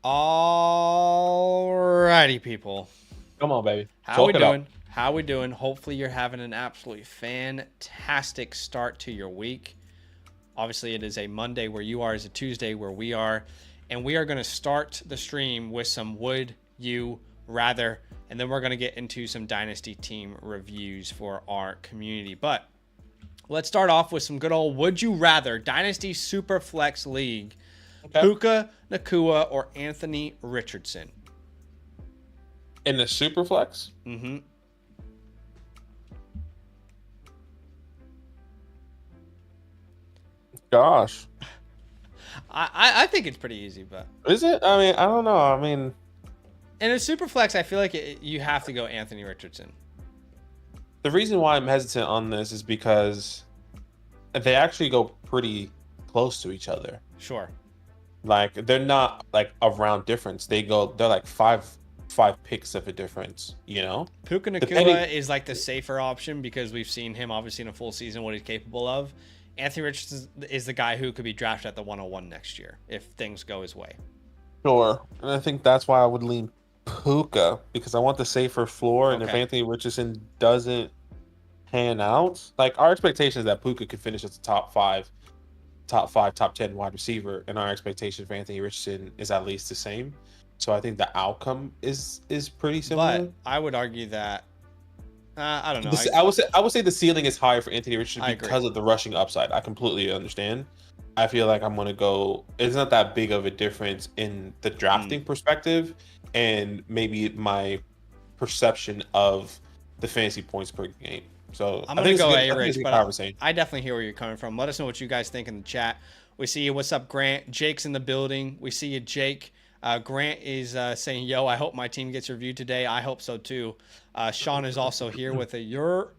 Alrighty, people. Come on, baby. How we Talk it up. doing? How we doing? Hopefully you're having an absolutely fantastic start to your week. Obviously, it is a Monday where you are, is a Tuesday where we are, and we are going to start the stream with some Would You Rather, and then we're going to get into some Dynasty team reviews for our community. But let's start off with some good old Would You Rather Dynasty Superflex League. Okay. Puka Nacua or Anthony Richardson? In the Superflex? Mm-hmm. Gosh. I think it's pretty easy, but Is it? I mean, I don't know. I mean, in a Superflex, I feel like you have to go Anthony Richardson. the reason why I'm hesitant on this is because they actually go pretty close to each other. Sure. Like, they're not like a round difference. They're like five picks of a difference, you know? Puka Nacua is like the safer option because we've seen him obviously in a full season, what he's capable of. Anthony Richardson is the guy who could be drafted at the 101 next year if things go his way. Sure. And I think that's why I would lean Puka, because I want the safer floor. And if Okay. Anthony Richardson doesn't pan out, like, our expectation is that Puka could finish as the top 10 wide receiver, and our expectation for Anthony Richardson is at least the same. So I think the outcome is pretty similar. But I would argue that I don't know. I would say the ceiling is higher for Anthony Richardson I agree. because of the rushing upside. I completely understand. I feel like I'm gonna go. It's not that big of a difference in the drafting perspective, and maybe my perception of the fantasy points per game. So I'm gonna go A-Rich, but I definitely hear where you're coming from. Let us know what you guys think in the chat. We see you. What's up, Grant? Jake's in the building. We see you, Jake. Grant is saying, "Yo, I hope my team gets reviewed today. I hope so too." Sean is also here with a your.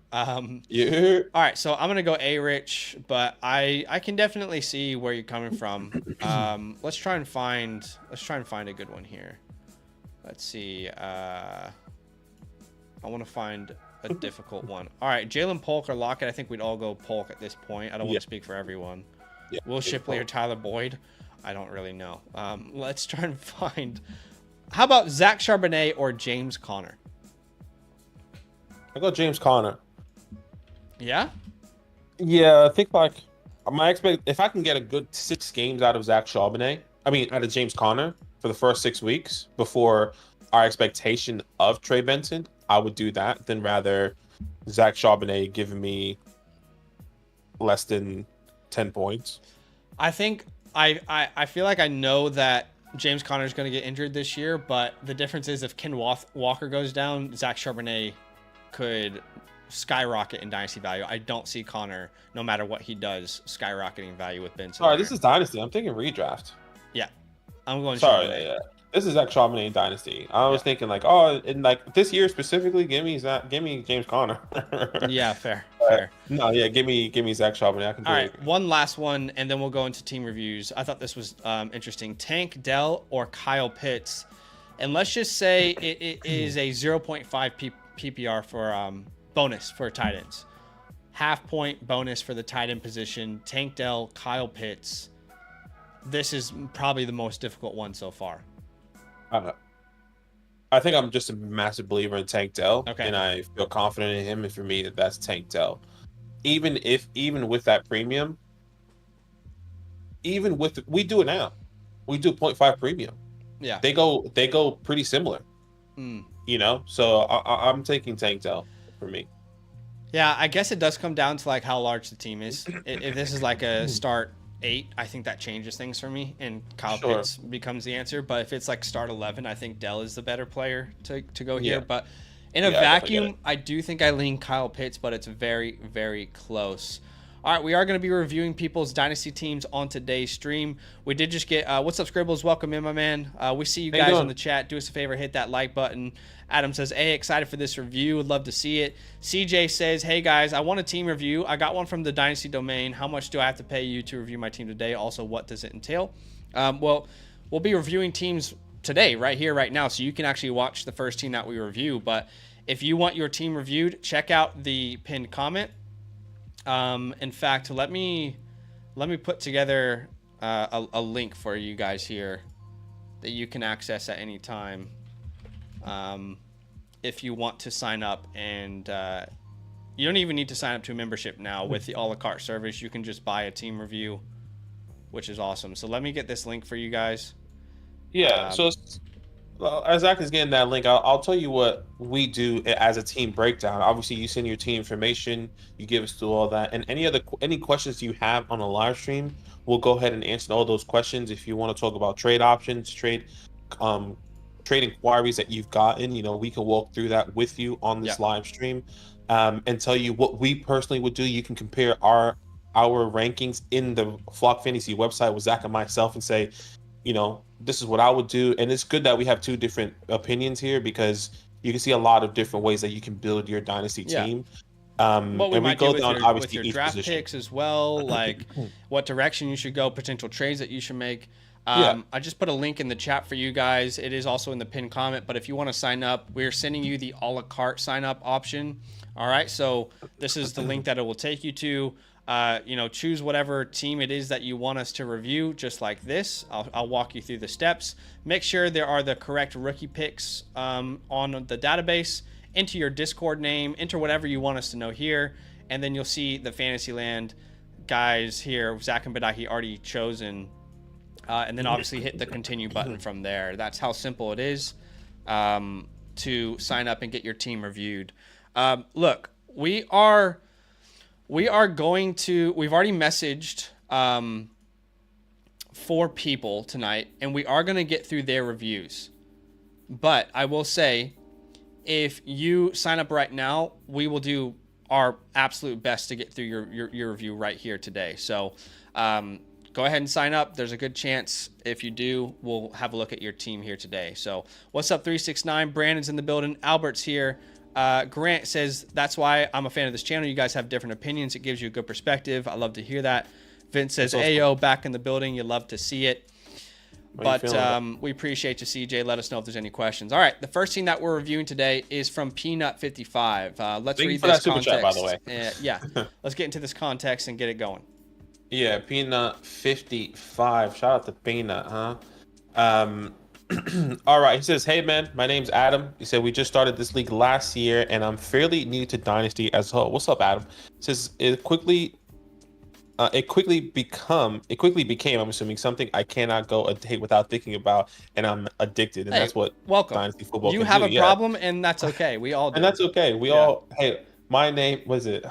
Yeah. All right, so I'm gonna go A-Rich, but I can definitely see where you're coming from. Let's try and find a good one here. Let's see. I want to find a difficult one. All right, Jalen Polk or Lockett. I think we'd all go Polk at this point. I don't want to speak for everyone. Yeah, Will Shipley or Tyler Boyd? I don't really know. Let's try and find. How about Zach Charbonnet or James Conner? I go James Conner. Yeah. Yeah, I think like if I can get a good 6 games out of out of James Conner for the first 6 weeks before our expectation of Trey Benson, I would do that than rather Zach Charbonnet giving me less than 10 points. I think I feel like I know that James Conner is going to get injured this year, but the difference is if Ken Walker goes down, Zach Charbonnet could skyrocket in dynasty value. I don't see Conner, no matter what he does, skyrocketing value with Benson. Sorry, this is Dynasty. I'm thinking redraft. Yeah, I'm going. Sorry, Charbonnet. yeah. This is Zach Charbonnet in Dynasty. I was thinking like, oh, and like this year specifically, give me James Conner. Yeah, fair. No, yeah, give me Zach Charbonnet. I can do All right, one last one, and then we'll go into team reviews. I thought this was interesting. Tank Dell or Kyle Pitts, and let's just say it is a 0.5 PPR for bonus for tight ends. Half point bonus for the tight end position. Tank Dell, Kyle Pitts. This is probably the most difficult one so far. I think I'm just a massive believer in Tank Dell, Okay. and I feel confident in him. And for me, that's Tank Dell. Even with that premium, we do it now. We do 0.5 premium. Yeah, They go pretty similar. You know, so I'm taking Tank Dell for me. Yeah, I guess it does come down to like how large the team is. If this is like a start 8, I think that changes things for me, and Kyle Pitts becomes the answer. But if it's like start 11, I think Dell is the better player to go here. But in a vacuum, I do think I lean Kyle Pitts, but it's very, very close. All right, we are going to be reviewing people's dynasty teams on today's stream. We did just get what's up, Scribbles? Welcome in, my man. We see you guys in the chat. Do us a favor, hit that like button. Adam says, "Hey, excited for this review. Would love to see it." CJ says, "Hey guys, I want a team review. I got one from the Dynasty domain. How much do I have to pay you to review my team today? Also, what does it entail?" Well, we'll be reviewing teams today, right here, right now, so you can actually watch the first team that we review. But if you want your team reviewed, check out the pinned comment. In fact, let me put together a link for you guys here. that you can access at any time. If you want to sign up, and you don't even need to sign up to a membership now with the a la carte service. You can just buy a team review, which is awesome. So let me get this link for you guys. Yeah. So as Zach is getting that link, I'll tell you what we do as a team breakdown. Obviously, you send your team information, you give us through all that, and any questions you have on a live stream, we'll go ahead and answer all those questions. If you want to talk about trade options, trade inquiries that you've gotten, we can walk through that with you on this live stream, and tell you what we personally would do. You can compare our rankings in the Flock Fantasy website with Zach and myself and say, this is what I would do. And it's good that we have two different opinions here, because you can see a lot of different ways that you can build your dynasty team. What we might do with your draft position. picks as well, like what direction you should go, potential trades that you should make. I just put a link in the chat for you guys. It is also in the pinned comment, but if you want to sign up, we're sending you the a la carte sign up option. All right, so this is the link that it will take you to. Choose whatever team it is that you want us to review, just like this. I'll walk you through the steps. Make sure there are the correct rookie picks on the database. Enter your Discord name, enter whatever you want us to know here, and then you'll see the Fantasyland guys here, Zach and Btwichman already chosen, and then obviously hit the continue button from there. That's how simple it is to sign up and get your team reviewed. Look, we've already messaged 4 people tonight, and we are going to get through their reviews. But I will say, if you sign up right now, we will do our absolute best to get through your review right here today. So go ahead and sign up. There's a good chance if you do, we'll have a look at your team here today. So what's up, 369? Brandon's in the building. Albert's here. Grant says, that's why I'm a fan of this channel. You guys have different opinions. It gives you a good perspective. I love to hear that. Vince says, Ayo, back in the building. You love to see it. But we appreciate you, CJ. Let us know if there's any questions. All right, the first team that we're reviewing today is from PNut55. Let's read this context. Chat, by the way. Let's get into this context and get it going. Yeah, PNut55. Shout out to Peanut, huh? All right, he says, hey man, my name's Adam. He said we just started this league last year and I'm fairly new to Dynasty as a whole. What's up, Adam? He says it quickly became, I'm assuming, something I cannot go a day without thinking about, and I'm addicted. And that's what Dynasty football you can have do. a problem, and that's okay. We all do. And that's okay. We all, hey, my name was it?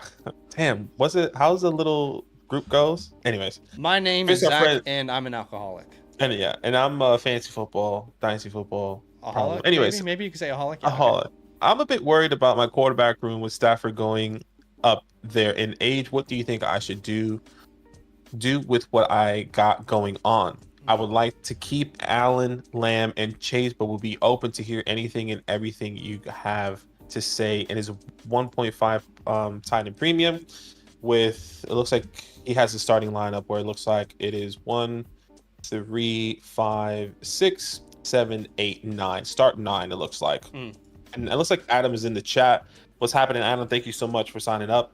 Damn, was it? How's the little group goes? Anyways, my name is Zach, and I'm an alcoholic. And I'm a fantasy football, Dynasty football. Aholic? Anyways, maybe you could say aholic. Yeah, aholic. Okay. I'm a bit worried about my quarterback room with Stafford going up there in age. What do you think I should do with what I got going on? I would like to keep Allen, Lamb, and Chase, but will be open to hear anything and everything you have to say. And his 1.5 tight end premium with, it looks like he has a starting lineup where it looks like it is 1, 3, 5, 6, 7, 8, 9. Start 9, it looks like. And it looks like Adam is in the chat. What's happening, Adam? Thank you so much for signing up.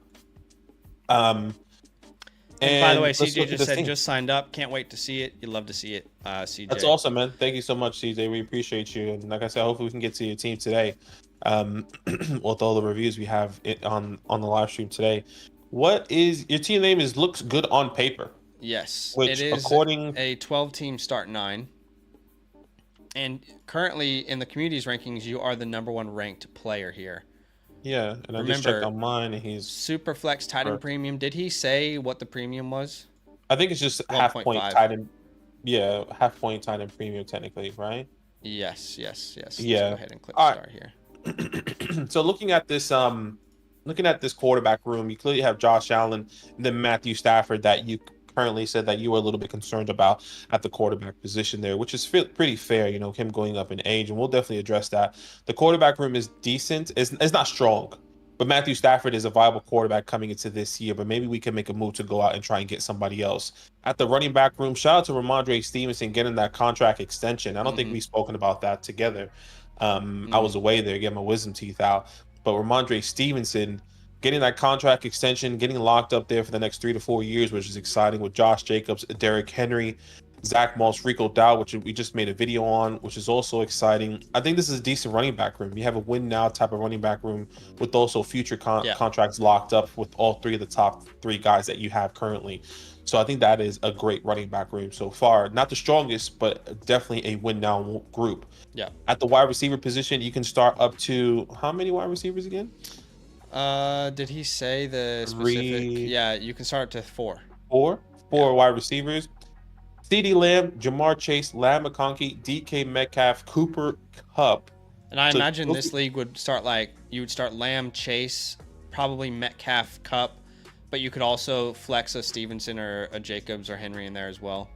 And by the way, CJ just said just signed up. Can't wait to see it. You'd love to see it, CJ. That's awesome, man. Thank you so much, CJ. We appreciate you. And like I said, hopefully we can get to your team today with all the reviews we have on the live stream today. What is your team name? Looks good on paper. Yes, which, it is according a 12-team start 9. And currently in the community's rankings, you are the #1 ranked player here. Yeah, and I just checked on mine, and he's super flex tight end premium. Did he say what the premium was? I think it's just half point tight end. Yeah, half point tight end premium technically, right? Yes. Let's go ahead and click start here. So looking at this quarterback room, you clearly have Josh Allen and then Matthew Stafford that you currently said that you were a little bit concerned about at the quarterback position there, which is pretty fair, him going up in age, and we'll definitely address that. The quarterback room is decent. It's not strong, but Matthew Stafford is a viable quarterback coming into this year, but maybe we can make a move to go out and try and get somebody else. At the running back room, shout out to Ramondre Stevenson getting that contract extension. I don't think we've spoken about that together. I was away there getting my wisdom teeth out, but Ramondre Stevenson getting that contract extension, getting locked up there for the next 3 to 4 years, which is exciting, with Josh Jacobs, Derrick Henry, Zach Moss, Rico Dow, which we just made a video on, which is also exciting. I think this is a decent running back room. You have a win now type of running back room with also future contracts locked up with all three of the top three guys that you have currently. So I think that is a great running back room so far. Not the strongest, but definitely a win now group. Yeah. At the wide receiver position, you can start up to how many wide receivers again? Did he say the specific? Yeah, you can start to 4. Four wide receivers. CeeDee Lamb, Jamar Chase, Lamb McConkey, DK Metcalf, Cooper Kupp. And I imagine this league would start you would start Lamb, Chase, probably Metcalf, Kupp, but you could also flex a Stevenson or a Jacobs or Henry in there as well.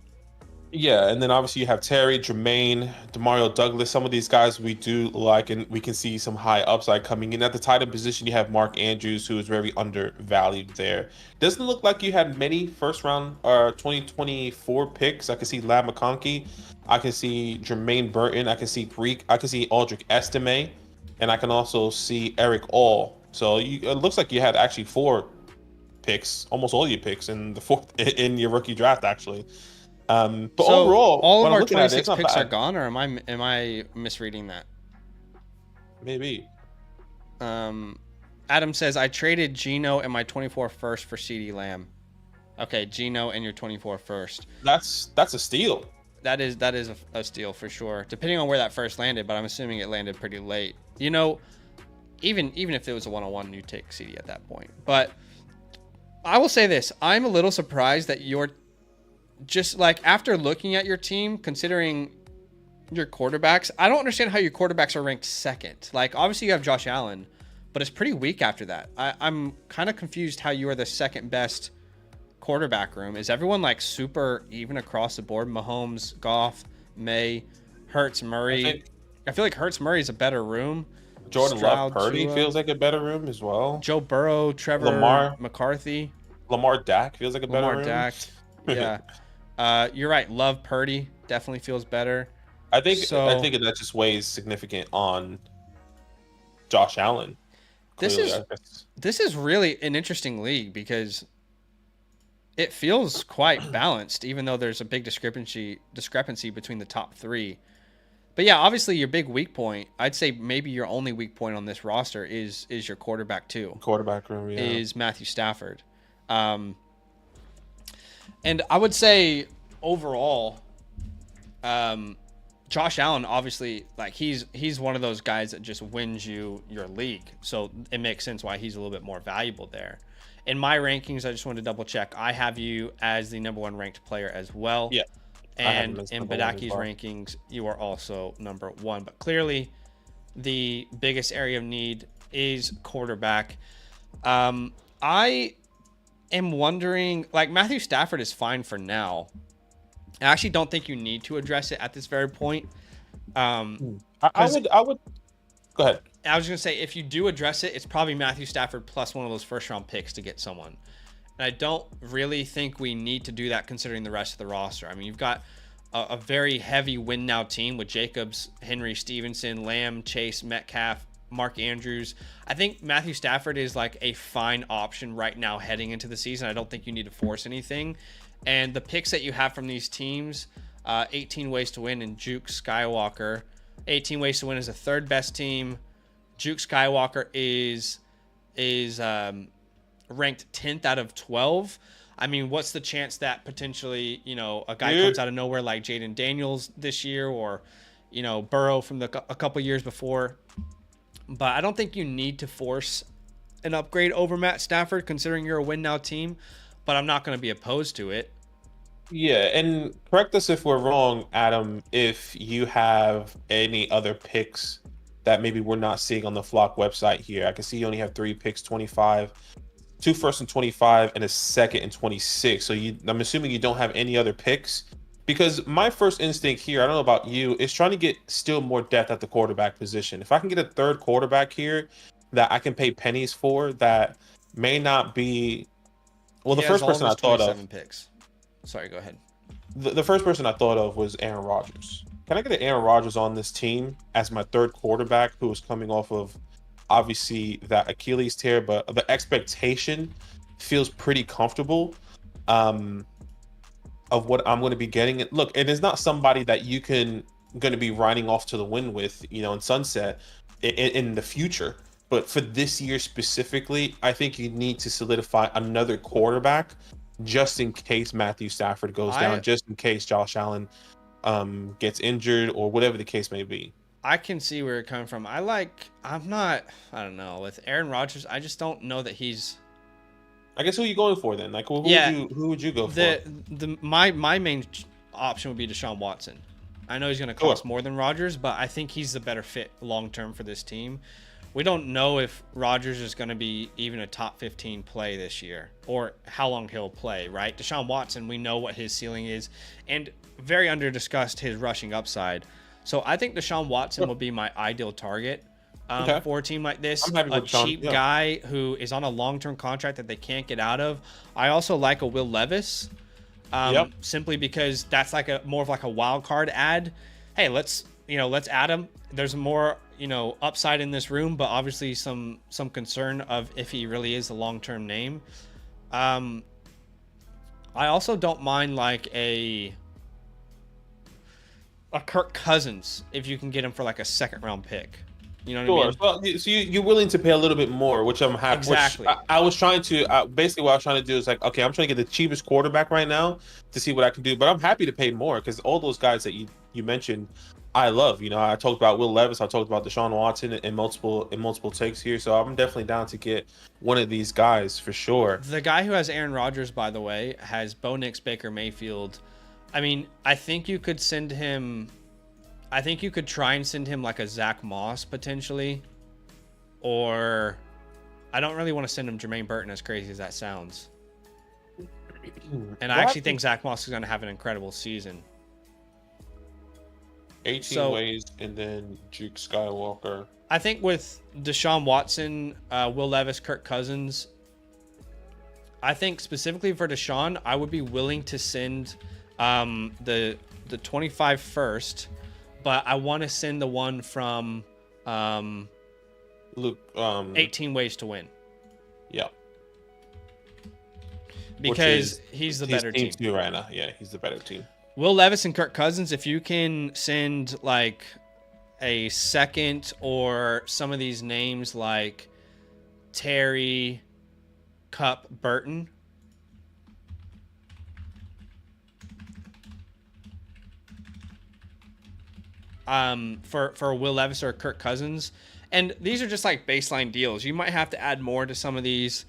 Yeah, and then obviously you have Terry, Jermaine, Demario Douglas. Some of these guys we do like, and we can see some high upside coming in. At the tight end position, you have Mark Andrews, who is very undervalued there. Doesn't look like you had many first round 2024 picks. I can see Lamb McConkey. I can see Jermaine Burton. I can see Greek. I can see Aldrich Estime. And I can also see Eric All. So it looks like you had actually 4 picks, almost all your picks in in your rookie draft, actually. But so overall, all of our 26 picks are gone, or am I misreading that? Maybe. Adam says I traded Geno and my 24 first for CeeDee Lamb. Okay, Geno and your 24 first. That's a steal. That is a steal for sure, depending on where that first landed. But I'm assuming it landed pretty late. You know, even if it was a 1-on-1, you take CeeDee at that point. But I will say this: I'm a little surprised that you're just after looking at your team, considering your quarterbacks, I don't understand how your quarterbacks are ranked second. Obviously you have Josh Allen, but it's pretty weak after that. I'm kind of confused how you are the second best quarterback room. Is everyone super even across the board? Mahomes, Goff, May, Hurts, Murray. I feel like Hurts, Murray is a better room. Jordan Love, Purdy feels like a better room as well. Joe Burrow, Trevor, McCarthy. Lamar Dak feels like a better room. Lamar Dak, yeah. You're right. Love, Purdy definitely feels better. I think that just weighs significant on Josh Allen. Clearly, this is really an interesting league because it feels quite balanced, even though there's a big discrepancy between the top 3. But yeah, obviously your big weak point, I'd say maybe your only weak point on this roster is your quarterback too. Quarterback room, yeah. Is Matthew Stafford. And I would say overall, Josh Allen, obviously, he's one of those guys that just wins you your league. So it makes sense why he's a little bit more valuable there. In my rankings, I just wanted to double check. I have you as the number 1 ranked player as well. Yeah. And in Badaki's rankings, you are also number 1. But clearly, the biggest area of need is quarterback. I am wondering, Matthew Stafford is fine for now. I actually don't think you need to address it at this very point. I would go ahead. I was going to say, if you do address it, it's probably Matthew Stafford plus one of those first round picks to get someone. And I don't really think we need to do that considering the rest of the roster. I mean, you've got a very heavy win now team with Jacobs, Henry, Stevenson, Lamb, Chase, Metcalf, Mark Andrews. I think Matthew Stafford is a fine option right now heading into the season. I don't think you need to force anything. And the picks that you have from these teams, 18 Ways to Win and Juke Skywalker. 18 Ways to Win is the 3rd best team. Juke Skywalker is ranked 10th out of 12. I mean, what's the chance that potentially, a guy comes out of nowhere like Jaden Daniels this year, or, Burrow from a couple years before? But I don't think you need to force an upgrade over Matt Stafford considering you're a win now team, but I'm not going to be opposed to it. Yeah, and correct us if we're wrong, Adam, if you have any other picks that maybe we're not seeing on the Flock website here. I can see you only have 3 picks, 25, 2 first and 25, and a second and 26. So I'm assuming you don't have any other picks, because my first instinct here, I don't know about you, is trying to get still more depth at the quarterback position. If I can get a 3rd quarterback here that I can pay pennies for, that may not be, well, the first person I thought of. Picks. Sorry, go ahead. The first person I thought of was Aaron Rodgers. Can I get an Aaron Rodgers on this team as my 3rd quarterback, who is coming off of obviously that Achilles tear, but the expectation feels pretty comfortable. of what I'm going to be getting. Look, it is not somebody that you can going to be riding off to the wind with, in sunset in the future. But for this year specifically, I think you need to solidify another quarterback just in case Matthew Stafford goes down, just in case Josh Allen gets injured or whatever the case may be. I can see where you're coming from. I don't know. With Aaron Rodgers, I just don't know that he's. I guess who are you going for then? Like, who would you go for? My main option would be Deshaun Watson. I know he's going to cost more than Rodgers, but I think he's the better fit long term for this team. We don't know if Rodgers is going to be even a top 15 play this year or how long he'll play, right? Deshaun Watson, we know what his ceiling is, and very under discussed his rushing upside. So I think Deshaun Watson will be my ideal target for a team like this. A cheap guy who is on a long-term contract that they can't get out of. I also like a Will Levis, simply because that's like more of like a wild card ad. Hey, let's add him. There's more upside in this room, but obviously some concern of if he really is a long-term name. I also don't mind like a Kirk Cousins if you can get him for like a second-round pick. You know what I mean? Well, so you're willing to pay a little bit more, which I'm happy. Exactly. I was trying to basically what I was trying to do is like, okay, I'm trying to get the cheapest quarterback right now to see what I can do, but I'm happy to pay more because all those guys that you mentioned, I love. I talked about Will Levis, I talked about Deshaun Watson in multiple takes here, so I'm definitely down to get one of these guys for sure. The guy who has Aaron Rodgers, by the way, has Bo Nix, Baker Mayfield. I mean, I think you could try and send him like a Zach Moss potentially, or I don't really want to send him Jermaine Burton, as crazy as that sounds. And I actually think Zach Moss is going to have an incredible season. 18 ways and then Duke Skywalker. I think with Deshaun Watson, Will Levis, Kirk Cousins, I think specifically for Deshaun, I would be willing to send the 25 first. But I want to send the one from Luke 18 Ways to Win. Yeah. Because he's the better team too right now. Yeah, he's the better team. Will Levis and Kirk Cousins, if you can send like a second or some of these names like Terry, Cup, Burton. For Will Levis or Kirk Cousins, and these are just like baseline deals. You might have to add more to some of these.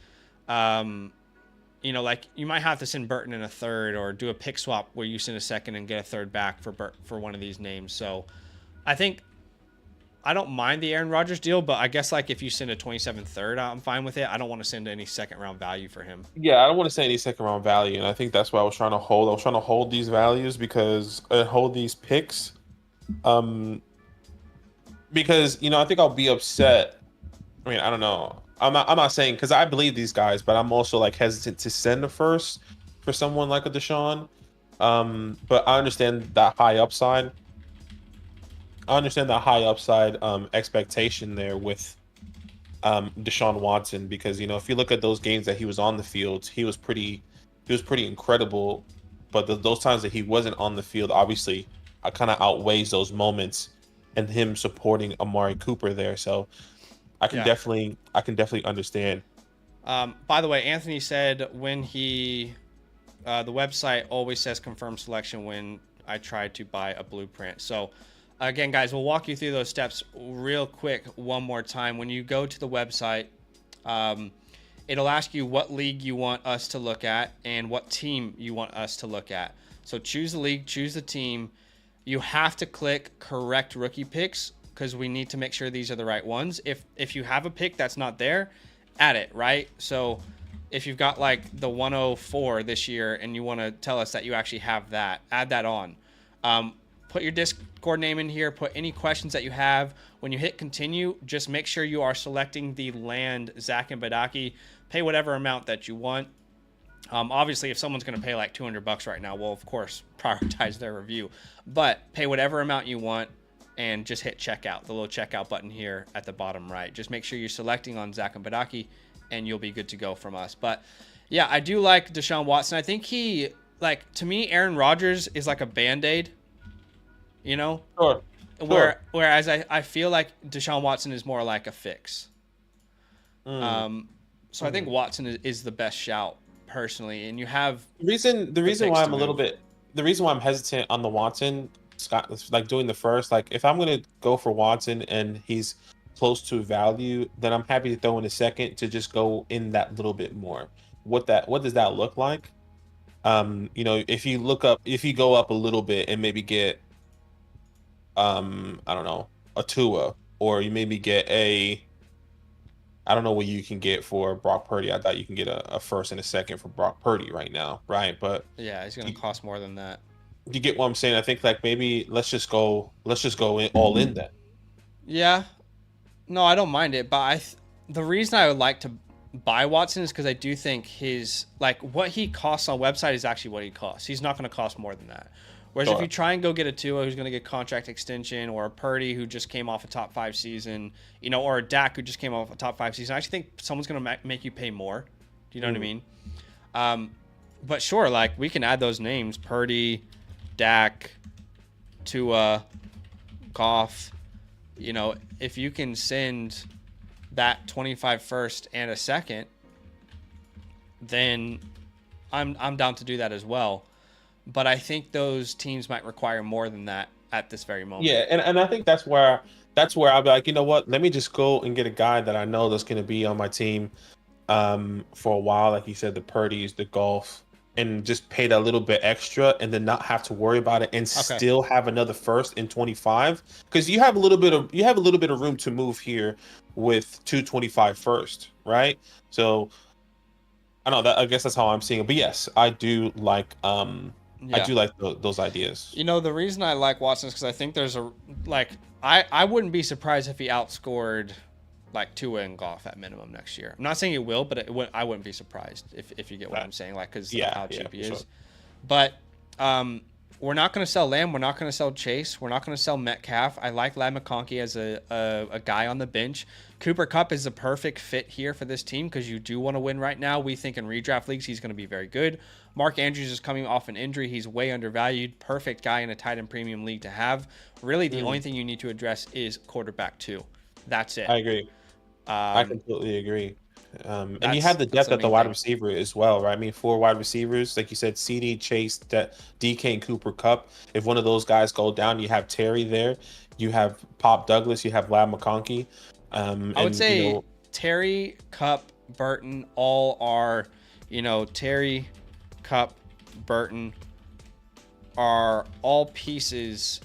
Like you might have to send Burton in a third, or do a pick swap where you send a second and get a third back for one of these names. So, I think I don't mind the Aaron Rodgers deal, but I guess like if you send a 27th third, I'm fine with it. I don't want to send any second round value for him. Yeah, I don't want to send any second round value, and I think that's why I was trying to hold. I was trying to hold these values because hold these picks. Because I think I'll be upset. I mean, I don't know. I'm not saying because I believe these guys, but I'm also like hesitant to send a first for someone like a Deshaun. But I understand that high upside. Expectation there with Deshaun Watson, because if you look at those games that he was on the field, he was pretty incredible. But those times that he wasn't on the field, obviously, kind of outweighs those moments and him supporting Amari Cooper there. So I can definitely understand. By the way, Anthony said when the website always says confirm selection when I try to buy a blueprint. So again, guys, we'll walk you through those steps real quick one more time. When you go to the website, it'll ask you what league you want us to look at and what team you want us to look at. So choose the league, choose the team. You have to click correct rookie picks because we need to make sure these are the right ones. If you have a pick that's not there, add it, right? So if you've got like the 104 this year and you want to tell us that you actually have that, add that on. Put your Discord name in here. Put any questions that you have. When you hit continue, just make sure you are selecting the land Zach and Badaki. Pay whatever amount that you want. Obviously, if someone's going to pay like $200 right now, we'll of course prioritize their review. But pay whatever amount you want and just hit checkout, the little checkout button here at the bottom right. Just make sure you're selecting on Zach and Badaki, and you'll be good to go from us. But yeah, I do like Deshaun Watson. I think like to me, Aaron Rodgers is like a Band-Aid, you know? Sure. Whereas I feel like Deshaun Watson is more like a fix. So I think Watson is the best shout personally, and you have the reason why I'm hesitant on the Watson, Scott, like doing the first, like if I'm gonna go for Watson and he's close to value, then I'm happy to throw in a second to just go in that little bit more. What does that look like? If you go up a little bit and maybe get I don't know, a Tua, or you maybe get I don't know what you can get for Brock Purdy. I thought you can get a first and a second for Brock Purdy right now, right? But yeah, it's gonna cost more than that. You get what I'm saying? I think like maybe let's just go in all in then. Yeah, no, I don't mind it, but the reason I would like to buy Watson is because I do think his like what he costs on website is actually what he costs. He's not going to cost more than that. Whereas if you try and go get a Tua who's going to get contract extension, or a Purdy who just came off a top 5 season, or a Dak who just came off a top 5 season, I actually think someone's going to make you pay more. Do you know what I mean? But sure, like we can add those names: Purdy, Dak, Tua, Goff. If you can send that 25 first and a second, then I'm down to do that as well. But I think those teams might require more than that at this very moment. Yeah, and I think that's where I'll be like, you know what? Let me just go and get a guy that I know that's going to be on my team for a while, like you said, the Purdy's, the Golf, and just pay that little bit extra, and then not have to worry about it, and still have another first in 25, because you have a little bit of room to move here with 225 first, right? So I don't know that. I guess that's how I'm seeing it. But yes, I do like I do like those ideas. The reason I like Watson is because I think there's I wouldn't be surprised if he outscored like Tua and Goff at minimum next year. I'm not saying it will, but I wouldn't be surprised if you get what I'm saying, like because of how cheap he is. Sure. But we're not going to sell Lamb. We're not going to sell Chase. We're not going to sell Metcalf. I like Ladd McConkey as a guy on the bench. Cooper Kupp is a perfect fit here for this team because you do want to win right now. We think in redraft leagues he's going to be very good. Mark Andrews is coming off an injury. He's way undervalued. Perfect guy in a tight end premium league to have. Really, the only thing you need to address is quarterback 2. That's it. I agree. I completely agree. And you have the depth at the wide receiver as well, right? I mean, 4 wide receivers, like you said, CD, Chase, DK, and Cooper Kupp. If one of those guys go down, you have Terry there. You have Pop Douglas. You have Ladd McConkey. I would say Terry, Kupp, Burton, all are, Terry, Kupp, Burton are all pieces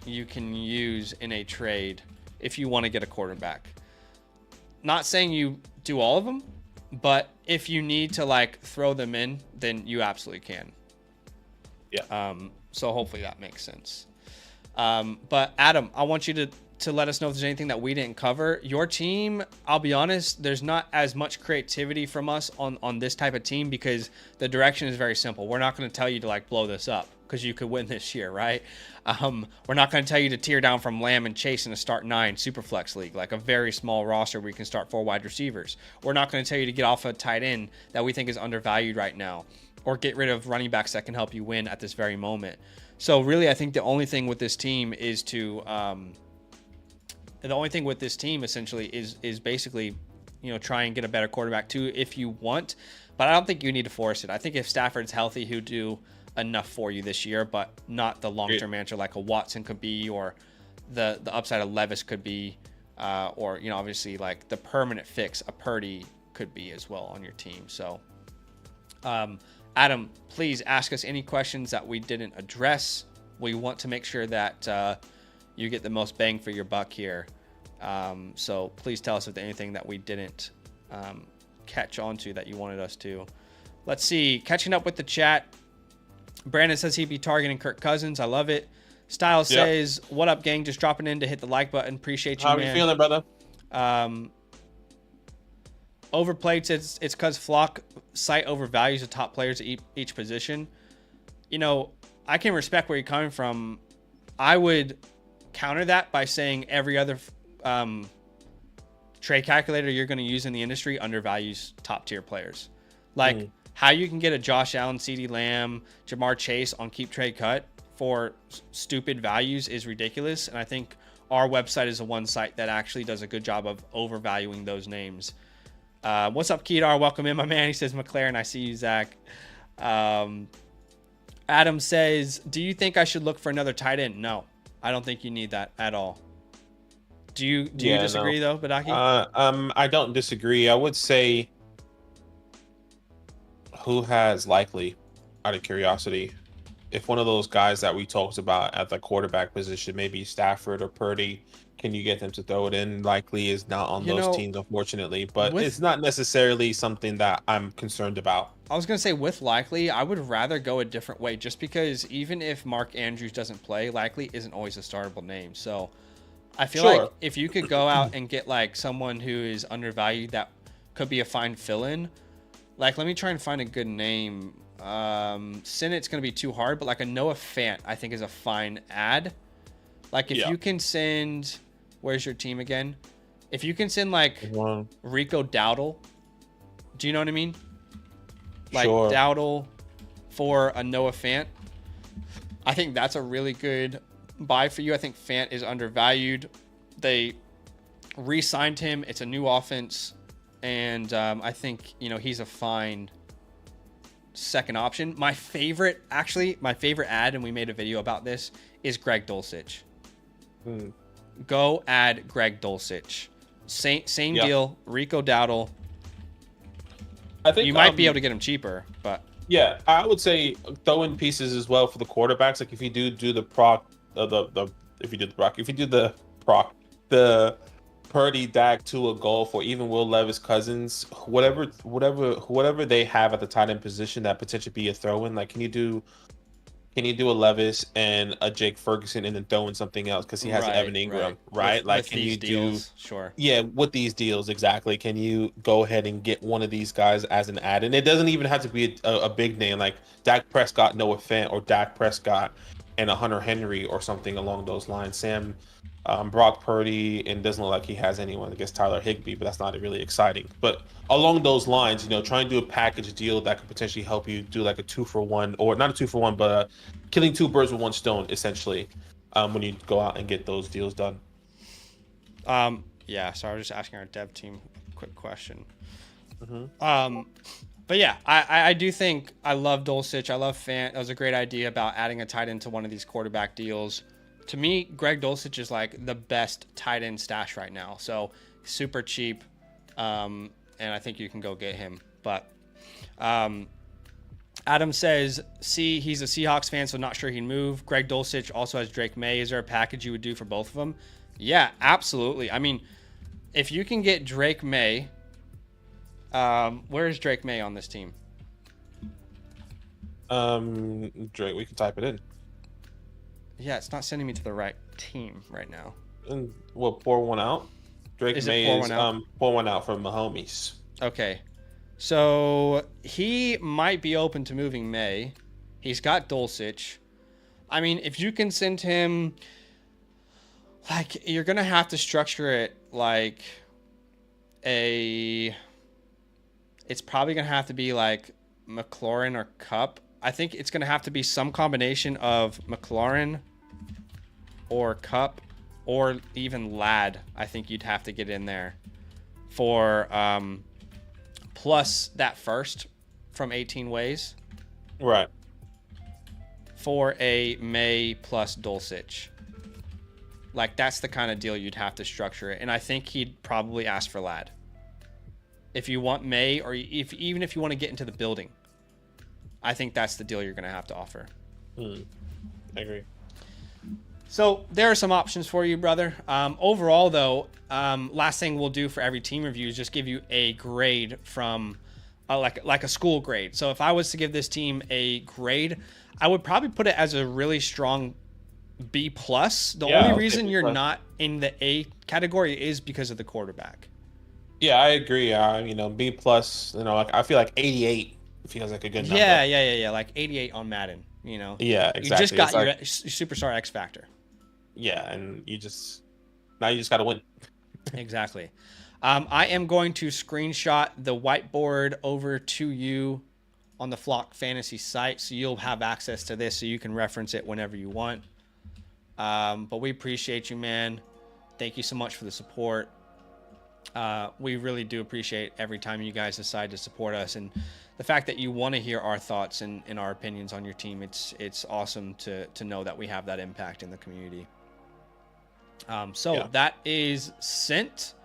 you can use in a trade if you want to get a quarterback. Not saying you do all of them, but if you need to throw them in, then you absolutely can. Yeah. So hopefully that makes sense. But Adam, I want you to let us know if there's anything that we didn't cover. Your team, I'll be honest, there's not as much creativity from us on this type of team because the direction is very simple. We're not going to tell you to blow this up because you could win this year, right? We're not going to tell you to tear down from Lamb and Chase in a start 9 Superflex league, like a very small roster where you can start 4 wide receivers. We're not going to tell you to get off a tight end that we think is undervalued right now, or get rid of running backs that can help you win at this very moment. So really, I think the only thing with this team is essentially is basically, try and get a better quarterback too if you want, but I don't think you need to force it. I think if Stafford's healthy, he'll do enough for you this year, but not the long-term answer like a Watson could be, or the upside of Levis could be, or obviously like the permanent fix a Purdy could be as well on your team. So Adam, please ask us any questions that we didn't address. We want to make sure that you get the most bang for your buck here. So please tell us if there's anything that we didn't catch on to that you wanted us to. Let's see. Catching up with the chat. Brandon says he'd be targeting Kirk Cousins. I love it. Styles says, what up, gang? Just dropping in to hit the like button. Appreciate you, man. How you feeling, brother? Overplayed says it's because Flock site overvalues the top players at each position. I can respect where you're coming from. I would counter that by saying every other trade calculator you're going to use in the industry undervalues top tier players. how you can get a Josh Allen, CeeDee Lamb, Jamar Chase on Keep Trade Cut for stupid values is ridiculous. And I think our website is the one site that actually does a good job of overvaluing those names. What's up, Kedar? Welcome in, my man. He says McLaren. I see you, Zach. Adam says, do you think I should look for another tight end? No, I don't think you need that at all. Do you disagree though, Badaki? I don't disagree. I would say who has likely, out of curiosity, if one of those guys that we talked about at the quarterback position, maybe Stafford or Purdy, can you get them to throw it in? Likely is not on those teams, unfortunately, but it's not necessarily something that I'm concerned about. I was going to say with Likely, I would rather go a different way just because even if Mark Andrews doesn't play, Likely isn't always a startable name. So I feel like if you could go out and get like someone who is undervalued that could be a fine fill-in, like let me try and find a good name. Sinnett's going to be too hard, but like a Noah Fant, I think is a fine ad. Like if you can send, where's your team again? If you can send like Rico Dowdle, do you know what I mean? Like Dowdle for a Noah Fant. I think that's a really good buy for you. I think Fant is undervalued. They re-signed him. It's a new offense. And I think, he's a fine second option. My favorite ad, and we made a video about this, is Greg Dulcich. Go add Greg Dulcich. Same deal. Rico Dowdle. I think you might be able to get him cheaper, but yeah, I would say throw in pieces as well for the quarterbacks. Like if you do the Purdy, Dak, Tua, Golf, or even Will Levis, Cousins, whatever they have at the tight end position that potentially be a throw in. Like can you do a Levis and a Jake Ferguson and then throw in something else because he has Evan Ingram, right? Like can you do with these deals exactly? Can you go ahead and get one of these guys as an ad? And it doesn't even have to be a big name like Dak Prescott, Noah Fant, or Dak Prescott and a Hunter Henry or something along those lines. Brock Purdy, and doesn't look like he has anyone against Tyler Higbee, but that's not really exciting. But along those lines, try and do a package deal that could potentially help you do like a 2-for-1, or not a 2-for-1, but killing two birds with one stone, essentially, when you go out and get those deals done. Yeah, so I was just asking our dev team a quick question. But yeah, I do think I love Dulcich. I love Fant. That was a great idea about adding a tight end to one of these quarterback deals. To me, Greg Dulcich is like the best tight end stash right now. So super cheap. And I think you can go get him. But Adam says, he's a Seahawks fan, so not sure he'd move. Greg Dulcich also has Drake May. Is there a package you would do for both of them? Yeah, absolutely. I mean, if you can get Drake May, where is Drake May on this team? Drake, we can type it in. Yeah, it's not sending me to the right team right now. And we'll pour one out. Drake May is pour one out from Mahomies. Okay. So he might be open to moving May. He's got Dulcich. I mean, if you can send him, like, you're going to have to structure it like it's probably going to have to be like McLaurin or Cup. I think it's going to have to be some combination of McLaurin or Cup or even Ladd. I think you'd have to get in there for plus that first from 18 Ways. Right. For a May plus Dulcich. Like, that's the kind of deal you'd have to structure it. And I think he'd probably ask for Ladd. If you want May, or even if you want to get into the building, I think that's the deal you're going to have to offer. I agree. So there are some options for you, brother. Overall, though, last thing we'll do for every team review is just give you a grade from like a school grade. So if I was to give this team a grade, I would probably put it as a really strong B+. The only reason you're not in the A category is because of the quarterback. Yeah, I agree. B+, like I feel like 88 feels like a good number. Yeah. Like 88 on Madden, Yeah, exactly. You just got your superstar X factor. Yeah, and you just got to win. Exactly. I am going to screenshot the whiteboard over to you on the Flock Fantasy site, so you'll have access to this so you can reference it whenever you want. But we appreciate you, man. Thank you so much for the support. We really do appreciate every time you guys decide to support us, and the fact that you want to hear our thoughts and our opinions on your team. It's awesome to know that we have that impact in the community. That is sent.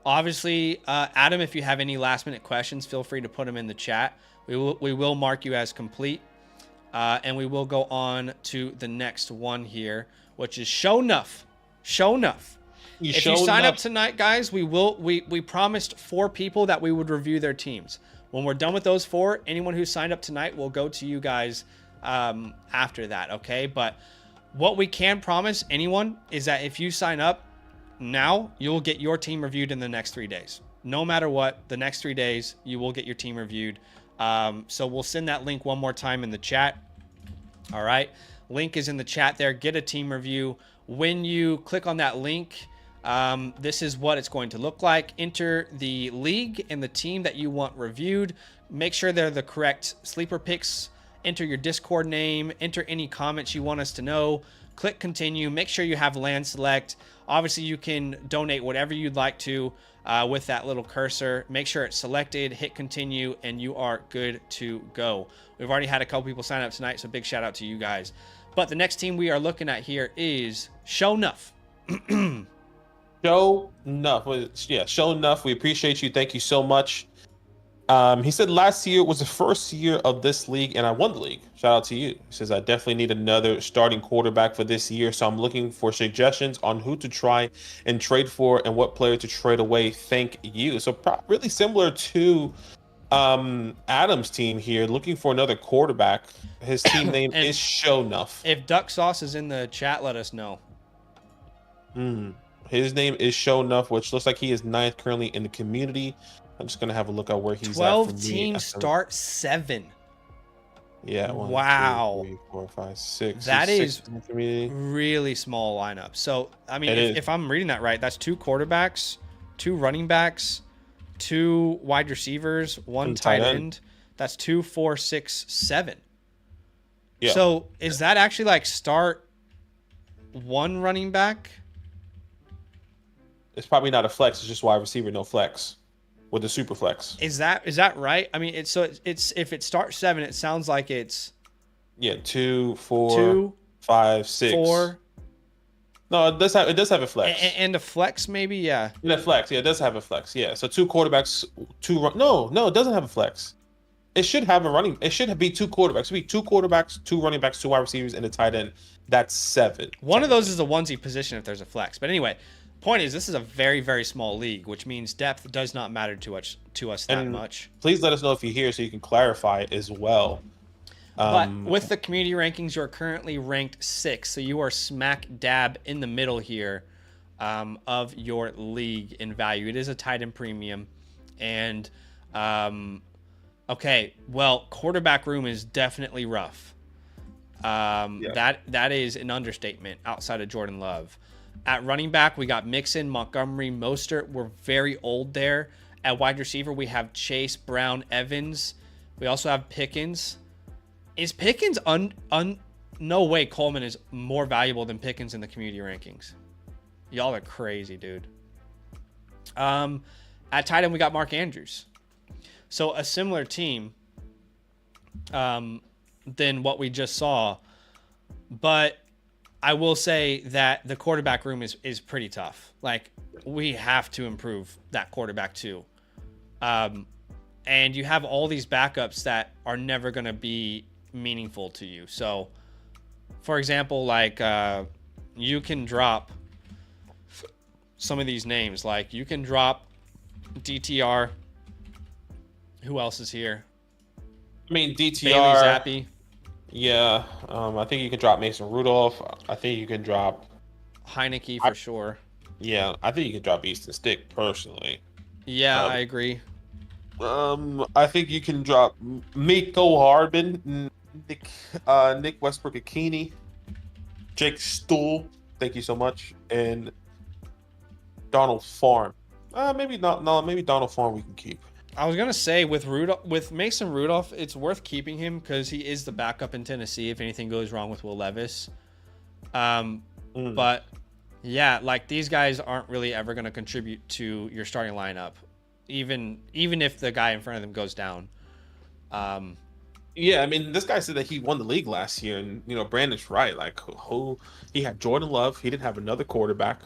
Obviously, Adam, if you have any last minute questions, feel free to put them in the chat. We will mark you as complete, and we will go on to the next one here, which is Sho'Nuff. If you sign up tonight, guys, we promised 4 people that we would review their teams. When we're done with those 4, anyone who signed up tonight will go to you guys after that, okay? But what we can promise anyone is that if you sign up now, you'll get your team reviewed in the next 3 days. No matter what, the next 3 days, you will get your team reviewed. So we'll send that link one more time in the chat. All right. Link is in the chat there. Get a team review. When you click on that link, this is what it's going to look like. Enter the league and the team that you want reviewed. Make sure they're the correct sleeper picks. Enter your Discord name. Enter any comments you want us to know. Click continue. Make sure you have land select. Obviously, you can donate whatever you'd like to with that little cursor. Make sure it's selected. Hit continue, and you are good to go. We've already had a couple people sign up tonight, so big shout out to you guys. But the next team we are looking at here is Sho'Nuff. Sho'Nuff. We appreciate you. Thank you so much. He said last year was the first year of this league, and I won the league. Shout out to you. He says, I definitely need another starting quarterback for this year, so I'm looking for suggestions on who to try and trade for and what player to trade away. Thank you. So really similar to Adam's team here, looking for another quarterback. His team name is Sho'Nuff. If Duck Sauce is in the chat, let us know. His name is Sho'Nuff, which looks like he is 9th currently in the community. I'm just going to have a look at where he's 12 at. 12 teams start 7. Yeah. 1, wow. 2, 3, 4, 5, 6. That is really small lineup. So, I mean, if I'm reading that right, that's 2 quarterbacks, 2 running backs, 2 wide receivers, 1 tight end. That's 2, 4, 6, 7. Yeah. So is that actually like start 1 running back? It's probably not a flex. It's just wide receiver, no flex. With the super flex. Is that right? I mean, it's if it starts 7, it sounds like it's 2, 4, 5, 6. 4. No, it does have a flex. And a flex maybe, yeah. And a flex, it does have a flex, yeah. So 2 quarterbacks, 2 no, it doesn't have a flex. It should have a running. It should be 2 quarterbacks. It should be 2 quarterbacks, 2 running backs, 2 wide receivers, and a tight end. That's 7. One of those is a onesie position if there's a flex. But anyway. Point is, this is a very, very small league, which means depth does not matter to us that much. Please let us know if you're here so you can clarify as well. But with the community rankings, you're currently ranked 6, so you are smack dab in the middle here of your league in value. It is a tight end premium, and okay, well, quarterback room is definitely rough. That is an understatement outside of Jordan Love. At running back, we got Mixon, Montgomery, Mostert. We're very old there. At wide receiver, we have Chase, Brown, Evans. We also have Pickens. Is Pickens no way Coleman is more valuable than Pickens in the community rankings. Y'all are crazy, dude. At tight end, we got Mark Andrews. So a similar team than what we just saw. But I will say that the quarterback room is pretty tough. Like, we have to improve that quarterback too. And you have all these backups that are never going to be meaningful to you. So, for example, like you can drop some of these names. Like, you can drop DTR. Who else is here? I mean, DTR. Bailey Zappi. Yeah, I think you can drop Mason Rudolph. I think you can drop Heineke for sure. Yeah, I think you can drop Easton Stick personally. Yeah, I agree. I think you can drop Miko Harbin, Nick Westbrook-Akini, Jake Stool. Thank you so much, and Donald Farm. Maybe not. No, maybe Donald Farm we can keep. I was gonna say with Mason Rudolph, it's worth keeping him because he is the backup in Tennessee if anything goes wrong with Will Levis. But yeah, like these guys aren't really ever gonna contribute to your starting lineup, even if the guy in front of them goes down. Yeah, I mean, this guy said that he won the league last year, and Brandon's right. Like, who he had Jordan Love, he didn't have another quarterback.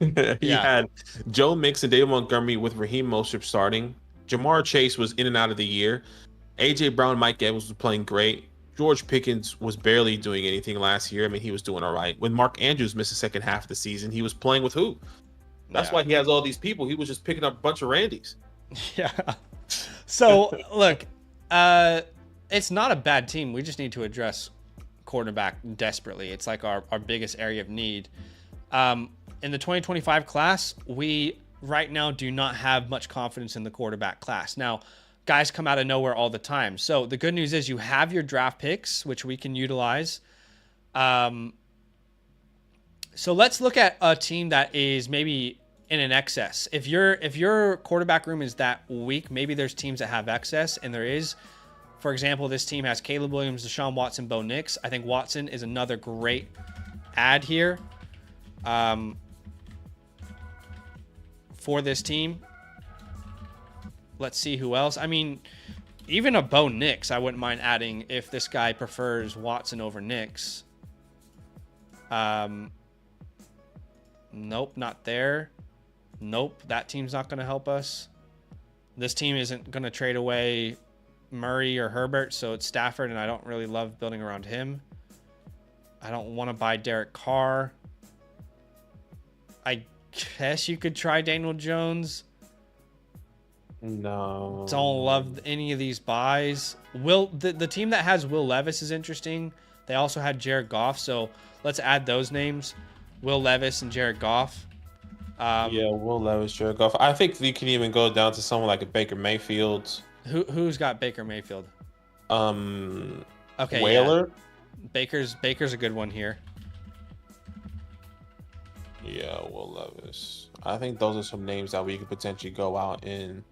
He had Joe Mixon, David Montgomery with Raheem Mostert starting. Jamar Chase was in and out of the year. AJ Brown, Mike Evans was playing great. George Pickens was barely doing anything last year. I mean, he was doing all right. When Mark Andrews missed the second half of the season, he was playing with who? That's why he has all these people. He was just picking up a bunch of Randys. Yeah. So look, it's not a bad team. We just need to address quarterback desperately. It's like our biggest area of need. In the 2025 class, we right now do not have much confidence in the quarterback class. Now, guys come out of nowhere all the time. So the good news is you have your draft picks, which we can utilize. So let's look at a team that is maybe in an excess. If your quarterback room is that weak, maybe there's teams that have excess, and there is. For example, this team has Caleb Williams, Deshaun Watson, Bo Nix. I think Watson is another great add here. For this team. Let's see who else. I mean, even a Bo Nix, I wouldn't mind adding if this guy prefers Watson over Nix. Nope, not there. Nope, that team's not going to help us. This team isn't going to trade away Murray or Herbert, so it's Stafford, and I don't really love building around him. I don't want to buy Derek Carr. I guess you could try Daniel Jones. No. Don't love any of these buys. The team that has Will Levis is interesting. They also had Jared Goff, so let's add those names. Will Levis and Jared Goff. Will Levis, Jared Goff. I think you can even go down to someone like a Baker Mayfield. Who's got Baker Mayfield? Okay, Whaler. Yeah. Baker's a good one here. Yeah, Will Levis. I think those are some names that we could potentially go out and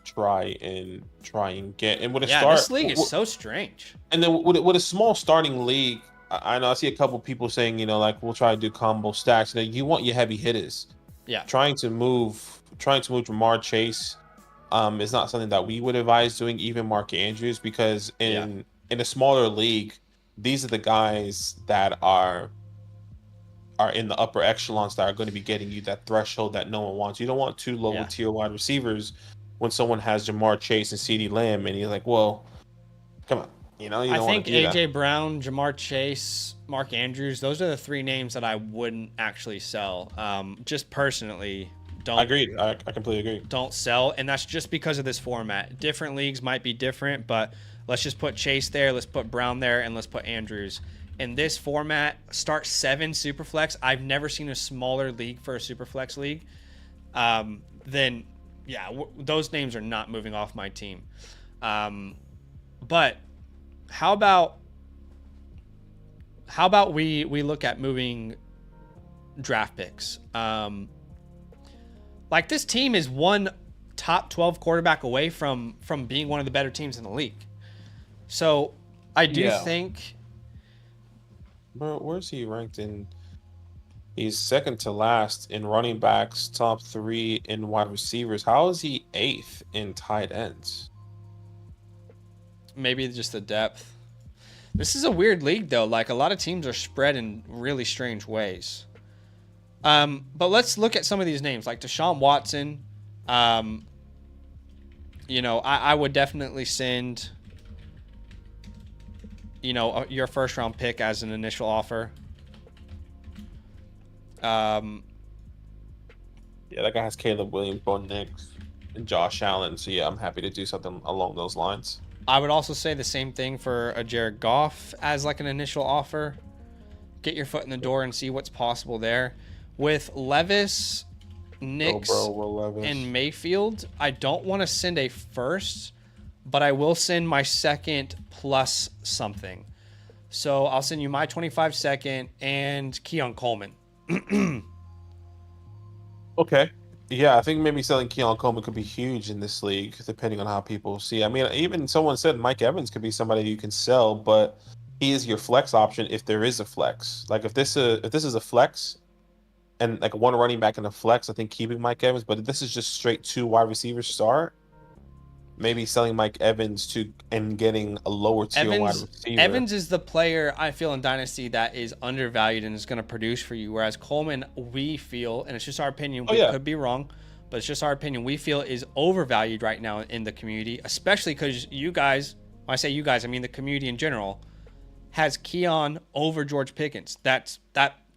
try and get. And with a start, this league is so strange. And then with a small starting league, I know I see a couple people saying, like we'll try to do combo stacks. You want your heavy hitters. Yeah. Trying to move Jamar Chase is not something that we would advise doing, even Mark Andrews, because in a smaller league, these are the guys that are in the upper echelons that are going to be getting you that threshold that no one wants. You don't want two lower tier wide receivers when someone has Jamar Chase and CeeDee Lamb, and you're like, well, come on. You don't I think AJ that. Brown, Jamar Chase, Mark Andrews, those are the three names that I wouldn't actually sell. Just personally, don't. I agree. I completely agree. Don't sell, and that's just because of this format. Different leagues might be different, but let's just put Chase there, let's put Brown there, and let's put Andrews. In this format, start 7 Superflex. I've never seen a smaller league for a Superflex league. Those names are not moving off my team. But how about we look at moving draft picks? Like this team is one top 12 quarterback away from being one of the better teams in the league. So I do think. Bro, where's he ranked in? He's second to last in running backs, top 3 in wide receivers. How is he 8th in tight ends? Maybe just the depth. This is a weird league, though. Like, a lot of teams are spread in really strange ways. But let's look at some of these names, like Deshaun Watson. I would definitely send, your first round pick as an initial offer. Yeah, that guy has Caleb Williams, Bo Nix, and Josh Allen. So yeah, I'm happy to do something along those lines. I would also say the same thing for a Jared Goff as like an initial offer. Get your foot in the door and see what's possible there. With Levis, Nix, and Mayfield, I don't want to send a first, but I will send my second plus something. So I'll send you my 25 second and Keon Coleman. Okay. Yeah, I think maybe selling Keon Coleman could be huge in this league, depending on how people see. I mean, even someone said Mike Evans could be somebody you can sell, but he is your flex option if there is a flex. Like if this is a flex and like one running back in a flex, I think keeping Mike Evans. But if this is just straight 2 wide receivers start, maybe selling Mike Evans to and getting a lower tier wide receiver. Evans is the player I feel in Dynasty that is undervalued and is going to produce for you. Whereas Coleman, we feel, and it's just our opinion, we could be wrong, but it's just our opinion, we feel is overvalued right now in the community, especially because you guys, when I say you guys, I mean the community in general, has Keon over George Pickens. That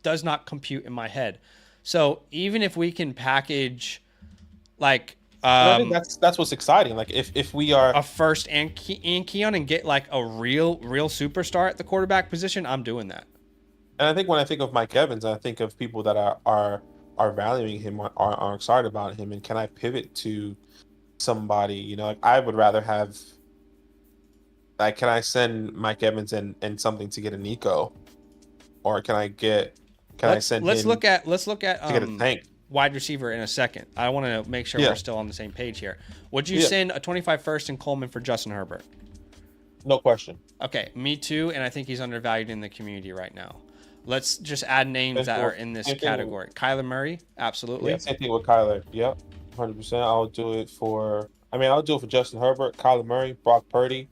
does not compute in my head. So even if we can package like I think that's what's exciting. Like if we are a first and Keon and get like a real superstar at the quarterback position, I'm doing that. And I think when I think of Mike Evans, I think of people that are valuing him, are excited about him, and can I pivot to somebody? You know, like I would rather have. Like, can I send Mike Evans and something to get a Nico, or can I send? Let's look at to get a tank. Wide receiver in a second. I want to make sure we're still on the same page here. Would you send a 25 first and Coleman for Justin Herbert? No question. Okay, me too, and I think he's undervalued in the community right now. Let's just add names that are in this category. Kyler Murray, absolutely. Yeah, same thing with Kyler. Yep, 100%. I'll do it for Justin Herbert, Kyler Murray, Brock Purdy,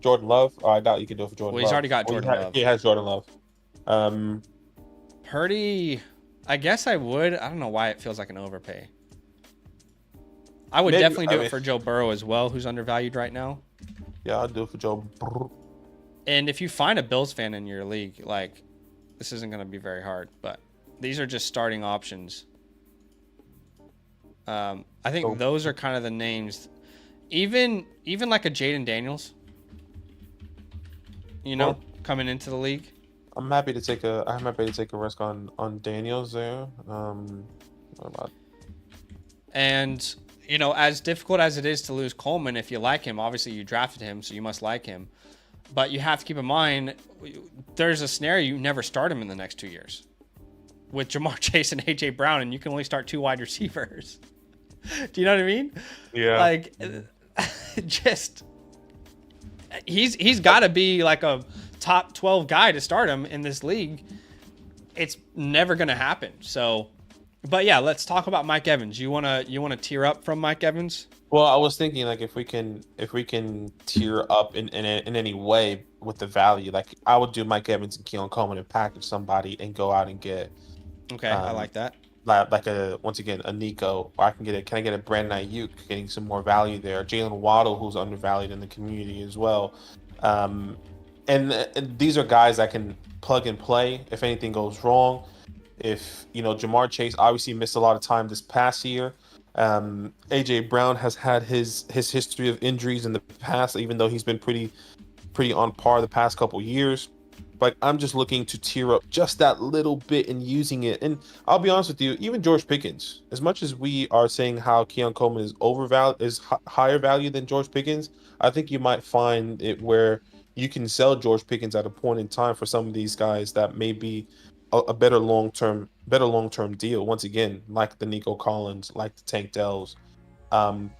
Jordan Love. Oh, I doubt you can do it for Jordan Love. Well, he's already got Jordan Love. He has Jordan Love. Purdy, I guess I would. I don't know why it feels like an overpay. I would definitely do it for Joe Burrow as well, who's undervalued right now. Yeah, I'll do it for Joe Burrow. And if you find a Bills fan in your league, like, this isn't going to be very hard, but these are just starting options. I think those are kind of the names. Even like a Jaden Daniels, coming into the league. I'm happy to take a risk on Daniels there. And as difficult as it is to lose Coleman, if you like him, obviously you drafted him, so you must like him. But you have to keep in mind, there's a scenario you never start him in the next 2 years with Jamar Chase and AJ Brown, and you can only start 2 wide receivers. Do you know what I mean? Yeah. Like, just he's got to be like a top 12 guy to start him in this league. It's never going to happen. So, but yeah, let's talk about Mike Evans. You want to tier up from Mike Evans? Well, I was thinking like if we can tier up in any way with the value, like I would do Mike Evans and Keon Coleman and package somebody and go out and get. Okay, I like that. Like a Nico, or can I get a Brandon Ayuk, getting some more value there. Jalen Waddle, who's undervalued in the community as well. And these are guys that can plug and play if anything goes wrong. If Jamar Chase obviously missed a lot of time this past year. AJ Brown has had his history of injuries in the past, even though he's been pretty on par the past couple years. But I'm just looking to tier up just that little bit and using it. And I'll be honest with you, even George Pickens, as much as we are saying how Keon Coleman is higher value than George Pickens, I think you might find it where you can sell George Pickens at a point in time for some of these guys that may be a better long-term deal. Once again, like the Nico Collins, like the Tank Dells. I'm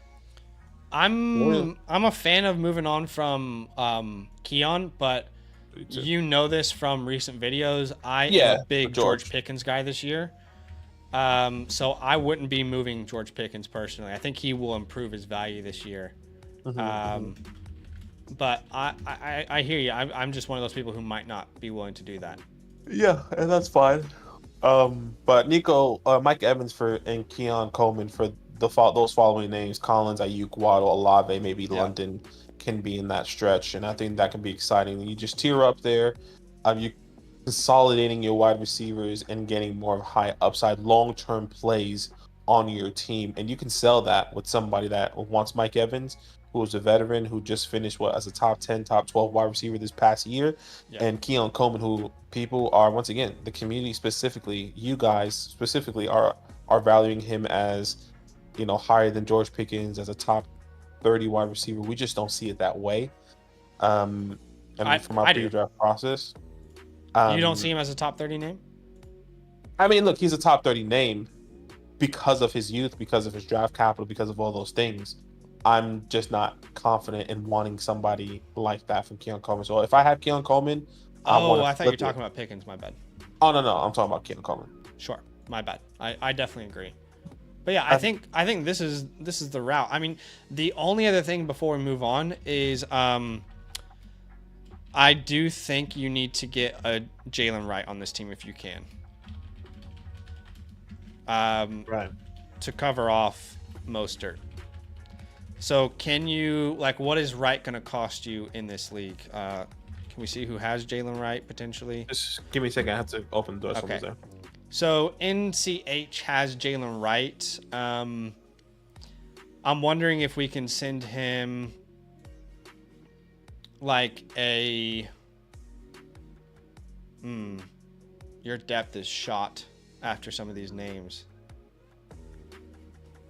a fan of moving on from Keon, but this from recent videos. I am a big George Pickens guy this year. So I wouldn't be moving George Pickens personally. I think he will improve his value this year. But I hear you. I'm just one of those people who might not be willing to do that. Yeah, and that's fine. But Mike Evans and Keon Coleman for those following names: Collins, Ayuk, Waddle, Olave, maybe London can be in that stretch, and I think that can be exciting. You just tier up there. You consolidating your wide receivers and getting more of high upside long-term plays on your team, and you can sell that with somebody that wants Mike Evans, who is a veteran who just finished as a top 10, top 12 wide receiver this past year, and Keon Coleman, who people are, once again, the community specifically, you guys specifically are valuing him as, higher than George Pickens, as a top 30 wide receiver. We just don't see it that way. From our pre-draft process. You don't see him as a top 30 name? I mean, look, he's a top 30 name, because of his youth, because of his draft capital, because of all those things, I'm just not confident in wanting somebody like that from Keon Coleman. So if I have Keon Coleman, I want Oh, to I thought you were flip talking it. about Pickens. My bad. Oh no, I'm talking about Keon Coleman. Sure, my bad. I definitely agree. But yeah, I think this is the route. I mean, the only other thing before we move on is I do think you need to get a Jalen Wright on this team if you can. Right. To cover off Mostert. So can you, like, what is Wright going to cost you in this league? Can we see who has Jalen Wright potentially? Just give me a second. I have to open the door. Okay. There. So NCH has Jalen Wright. I'm wondering if we can send him like a... Your depth is shot after some of these names.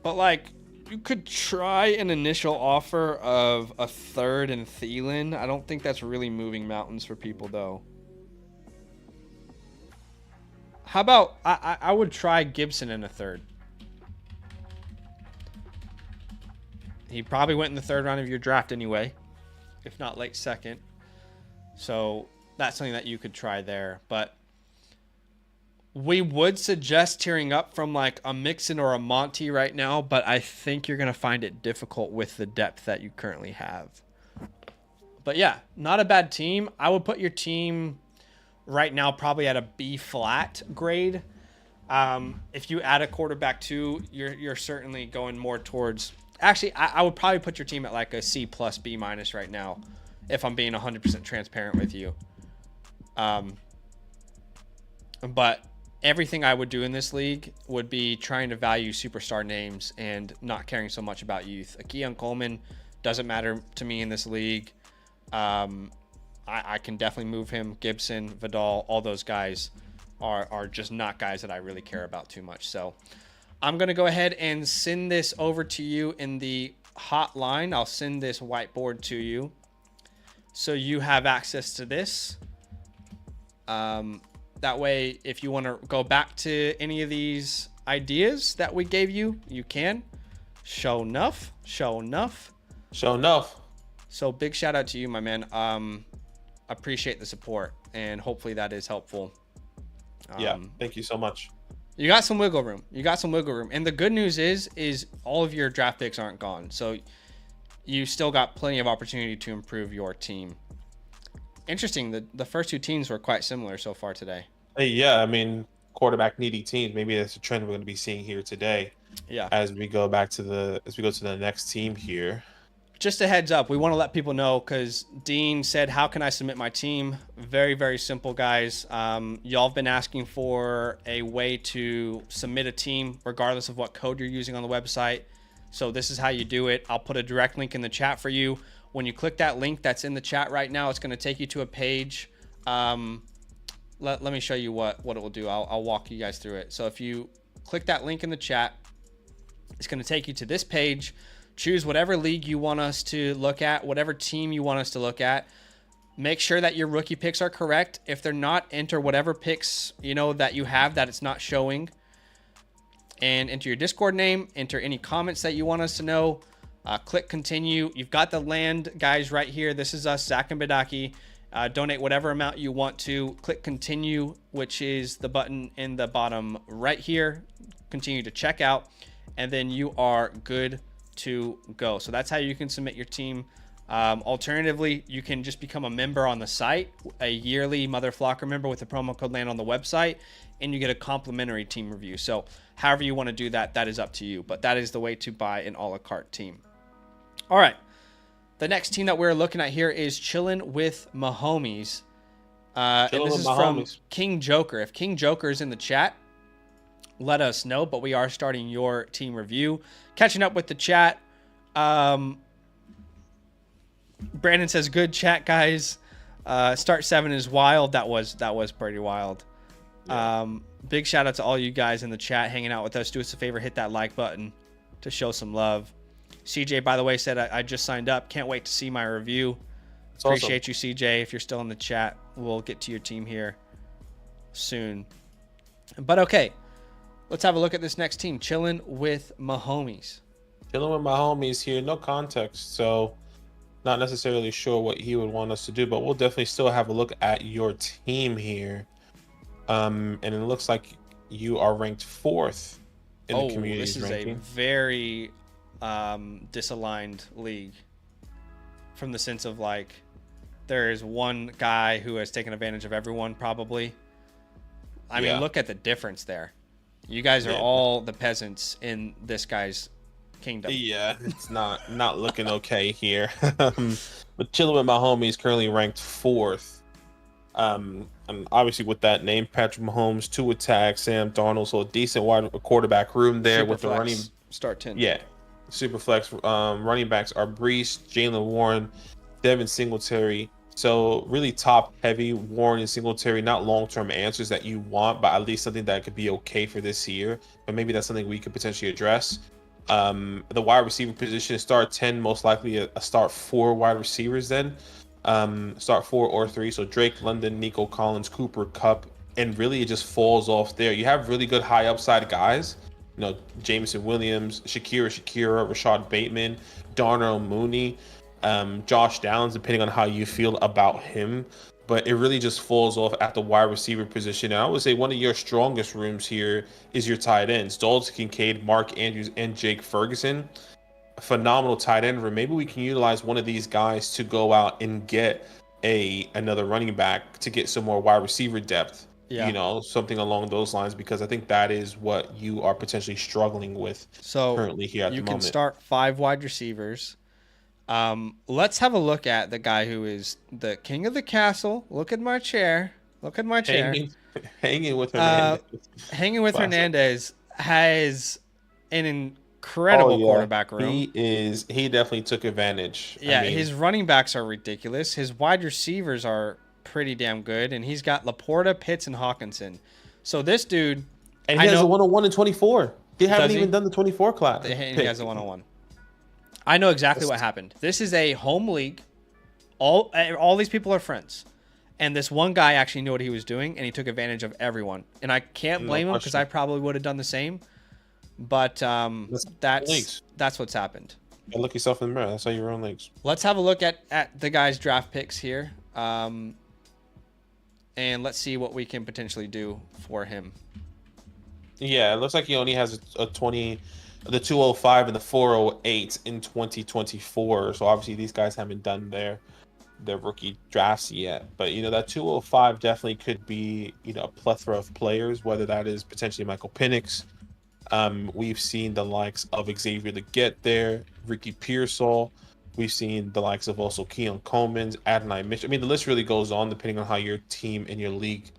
But like, you could try an initial offer of a third and Thielen. I don't think that's really moving mountains for people though. How about I would try Gibson in a third. He probably went in the third round of your draft anyway, if not late second. So that's something that you could try there. But we would suggest tearing up from like a Mixon or a Monty right now, but I think you're going to find it difficult with the depth that you currently have. But yeah, not a bad team. I would put your team right now probably at a B flat grade. If you add a quarterback too, you're certainly going more towards... Actually, I would probably put your team at like a C plus B minus right now, if I'm being 100% transparent with you. But everything I would do in this league would be trying to value superstar names and not caring so much about youth. Keon Coleman doesn't matter to me in this league. I can definitely move him. Gibson, Vidal, all those guys are just not guys that I really care about too much. So I'm going to go ahead and send this over to you in the hotline. I'll send this whiteboard to you so you have access to this. That way, if you want to go back to any of these ideas that we gave you, you can. Sho'Nuff. So big shout out to you, my man. Appreciate the support, and hopefully that is helpful. Yeah, thank you so much. You got some wiggle room. And the good news is all of your draft picks aren't gone. So you still got plenty of opportunity to improve your team. Interesting. The first two teams were quite similar so far today. Yeah, I mean, quarterback needy teams. Maybe that's a trend we're going to be seeing here today. Yeah. As we go to the next team here. Just a heads up, we want to let people know because Dean said, how can I submit my team? Very, very simple, guys. Y'all have been asking for a way to submit a team regardless of what code you're using on the website. So this is how you do it. I'll put a direct link in the chat for you. When you click that link that's in the chat right now, it's going to take you to a page. Let me show you what it will do. I'll walk you guys through it. So if you click that link in the chat, it's going to take you to this page. Choose whatever league you want us to look at, whatever team you want us to look at. Make sure that your rookie picks are correct. If they're not, enter whatever picks that you have that it's not showing. And enter your Discord name. Enter any comments that you want us to know. Click continue. You've got the land guys right here. This is us, Zach and Badaki. Donate whatever amount you want to. Click continue, which is the button in the bottom right here. Continue to check out. And then you are good to go. So that's how you can submit your team. Alternatively, you can just become a member on the site, a yearly Mother Flocker member with the promo code LAND on the website, and you get a complimentary team review. So however you want to do that, that is up to you. But that is the way to buy an a la carte team. All right. The next team that we're looking at here is Chillen with Mahomies. And this is from King Joker. If King Joker is in the chat, let us know, but we are starting your team review. Catching up with the chat. Brandon says, good chat, guys. Start 7 is wild. That was pretty wild. Yeah. Big shout out to all you guys in the chat hanging out with us. Do us a favor, hit that like button to show some love. CJ, by the way, said I just signed up. Can't wait to see my review. That's Appreciate awesome. You, CJ. If you're still in the chat, we'll get to your team here soon. But okay. Let's have a look at this next team. Chillen with Mahomies. Chillen with Mahomies here. No context, so not necessarily sure what he would want us to do, but we'll definitely still have a look at your team here. And it looks like you are ranked 4th in the community this is ranking. a very disaligned league from the sense of like there is one guy who has taken advantage of everyone probably. I mean, look at the difference there. You guys are all the peasants in this guy's kingdom. Yeah, it's not looking okay here. But Chillen with Mahomies currently ranked 4th. And obviously with that name, Patrick Mahomes, 2 attacks, Sam Darnold, so a decent wide quarterback room there Super with the flex, running. start 10. Yeah, super flex. Running backs are Brees, Jalen Warren, Devin Singletary. So really top heavy. Warren and Singletary, not long-term answers that you want, but at least something that could be okay for this year. But maybe that's something we could potentially address. The wide receiver position is start 10, most likely a start 4 wide receivers then. Start 4 or 3. So Drake, London, Nico Collins, Cooper, Kupp, and really it just falls off there. You have really good high upside guys. You know, Jameson Williams, Shakira, Rashad Bateman, Darnell Mooney, Josh Downs, depending on how you feel about him. But it really just falls off at the wide receiver position. And I would say one of your strongest rooms here is your tight ends. Dalton Kincaid, Mark Andrews, and Jake Ferguson. A phenomenal tight end room. Maybe we can utilize one of these guys to go out and get another running back to get some more wide receiver depth. Yeah. You know, something along those lines, because I think that is what you are potentially struggling with currently here at the moment. You can start 5 wide receivers. Let's have a look at the guy who is the king of the castle. Look at my chair. Look at my chair. Hanging with Hernandez. Hanging with Hernandez has an incredible quarterback room. He definitely took advantage. Yeah, his running backs are ridiculous. His wide receivers are pretty damn good, and he's got Laporta, Pitts, and Hawkinson. So this dude, and he has a 101 and 24. He hasn't even done the 24 class. And he has a 101. I know exactly what happened. This is a home league. All these people are friends. And this one guy actually knew what he was doing, and he took advantage of everyone. And I can't blame him, because I probably would have done the same. But that's what's happened. You look yourself in the mirror. That's how you run leagues. Let's have a look at the guy's draft picks here. And let's see what we can potentially do for him. Yeah, it looks like he only has a 20... the 205 and the 408 in 2024. So obviously these guys haven't done their rookie drafts yet. But, you know, that 205 definitely could be, you know, a plethora of players, whether that is potentially Michael Penix. We've seen the likes of Xavier Legette there, Ricky Pearsall. We've seen the likes of also Keon Coleman, Adonai Mitchell. I mean, the list really goes on depending on how your team and your leagues,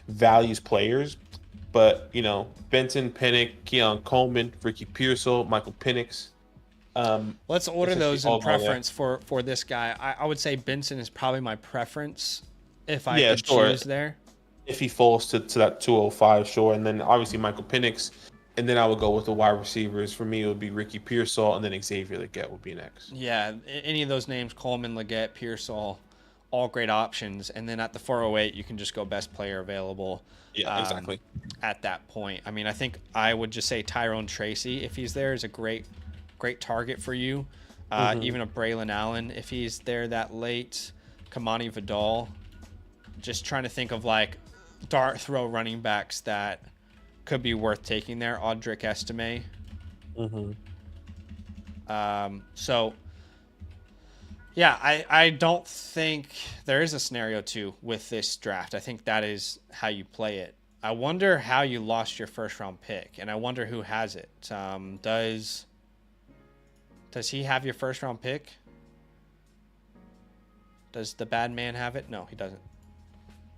values players. But, you know, Benton, Pennick, Keon Coleman, Ricky Pearsall, Michael Penix. Let's order those in preference for this guy. I would say Benson is probably my preference if I could choose there. If he falls to that 205, sure. And then obviously Michael Penix. And then I would go with the wide receivers. For me, it would be Ricky Pearsall, and then Xavier Legette would be next. Yeah, any of those names, Coleman, Legette, Pearsall, all great options. And then at the 408, you can just go best player available. Yeah, exactly. At that point, I mean, I think I would just say Tyrone Tracy, if he's there, is a great target for you. Even a Braylon Allen, if he's there that late. Kamani Vidal. Just trying to think of like dart throw running backs that could be worth taking there. Audric Estime. So yeah, I don't think there is a scenario too with this draft. I think that is how you play it. I wonder how you lost your first round pick, and I wonder who has it. Does he have your first round pick? Does the bad man have it? No, he doesn't.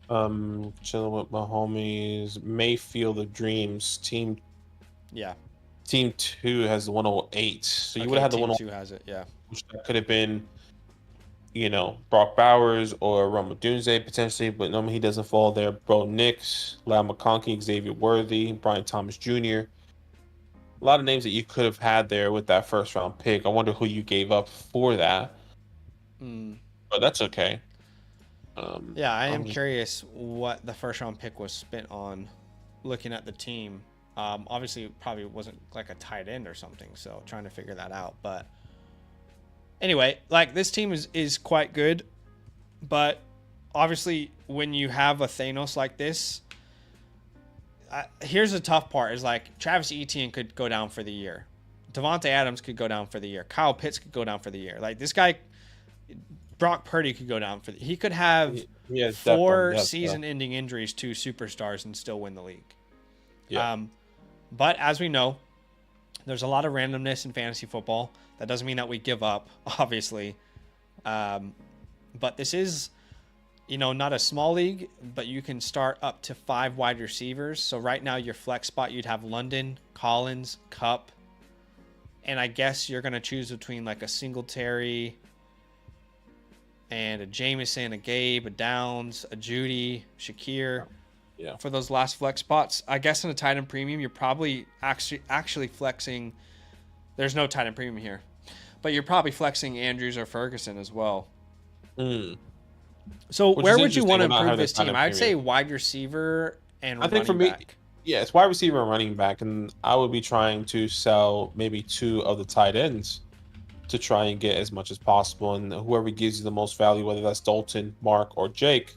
Chillen with Mahomies, Mayfield of Dreams, team. Yeah. Team 2 has the 108. So you would have had the 108. Team 2 has it, yeah. Which could have been, you know, Brock Bowers or Roma Dunze potentially, but no, he doesn't fall there. Bro Nix, Lau McConkey, Xavier Worthy, Brian Thomas Jr. A lot of names that you could have had there with that first round pick. I wonder who you gave up for that. But that's okay. Yeah, I am curious what the first round pick was spent on. looking at the team. Obviously, it probably wasn't like a tight end or something, so trying to figure that out. But anyway, like this team is quite good, but obviously when you have a Thanos like this, here's the tough part: is like Travis Etienne could go down for the year, Devontae Adams could go down for the year, Kyle Pitts could go down for the year. Like this guy, Brock Purdy could go down for he could have 4 season-ending injuries to superstars and still win the league. Yeah. But as we know, there's a lot of randomness in fantasy football. That doesn't mean that we give up, obviously. But this is, not a small league, but you can start up to 5 wide receivers. So right now, your flex spot, you'd have London, Collins, Kupp. And I guess you're going to choose between like a Singletary and a Jameson, a Gabe, a Downs, a Judy, Shakir. Yeah. For those last flex spots. I guess in a tight end premium, you're probably actually flexing. There's no tight end premium here, but you're probably flexing Andrews or Ferguson as well. So where would you want to improve this team? I'd say wide receiver and running back. I think for me, yeah, it's wide receiver and running back, and I would be trying to sell maybe 2 of the tight ends to try and get as much as possible, and whoever gives you the most value, whether that's Dalton, Mark, or Jake.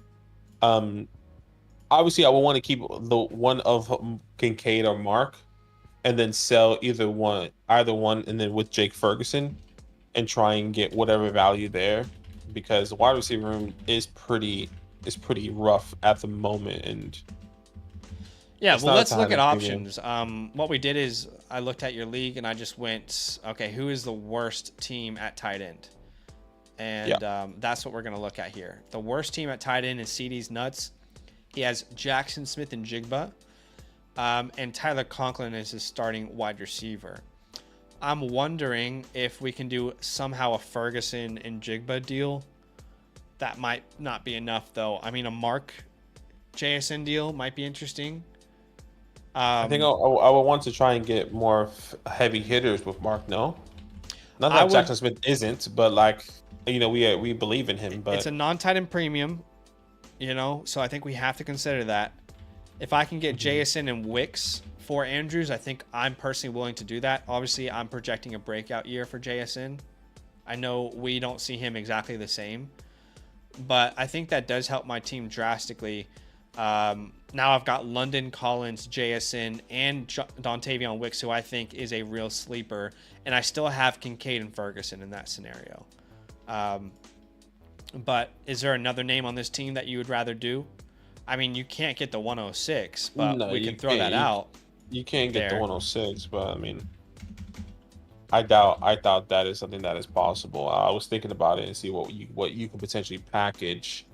Obviously, I would want to keep the one of Kincaid or Mark, and then sell either one, and then with Jake Ferguson, and try and get whatever value there, because the wide receiver room is pretty rough at the moment. And yeah, well, let's look at options. What we did is I looked at your league and I just went, okay, who is the worst team at tight end? And that's what we're going to look at here. The worst team at tight end is CD's nuts. He has Jackson Smith and Jigba, and Tyler Conklin is his starting wide receiver. I'm wondering if we can do somehow a Ferguson and Jigba deal. That might not be enough, though. I mean, a Mark JSN deal might be interesting. I think I would want to try and get more heavy hitters with Mark. No, not that Jackson Smith isn't, but like we believe in him. But it's a non-tight end premium. So I think we have to consider that. If I can get JSN and Wicks for Andrews, I think I'm personally willing to do that. Obviously, I'm projecting a breakout year for JSN. I know we don't see him exactly the same, but I think that does help my team drastically. Now I've got London, Collins, JSN, and Dontavion Wicks, who I think is a real sleeper, and I still have Kincaid and Ferguson in that scenario. But is there another name on this team that you would rather do? I mean, you can't get the 106, but we can throw that out. You can't get the 106, but I mean, I doubt that is something that is possible. I was thinking about it and see what you could potentially package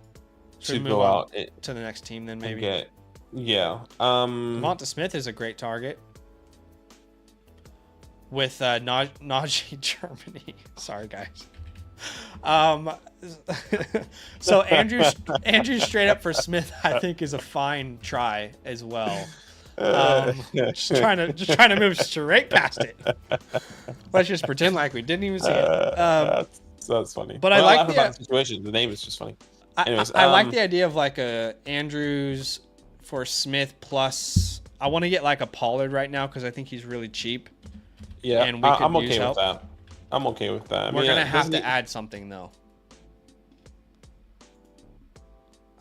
to go out to the next team. Then maybe Devonta Smith is a great target with Najee Germany. Sorry, guys. So Andrew straight up for Smith, I think, is a fine try as well. Just trying to move straight past it. Let's just pretend like we didn't even see it. That's funny. But I like the situation. The name is just funny. Anyways, I like the idea of like a Andrews for Smith plus. I want to get like a Pollard right now because I think he's really cheap. Yeah, and we could I'm use okay help. with that. I'm okay with that. We're gonna have to add something though.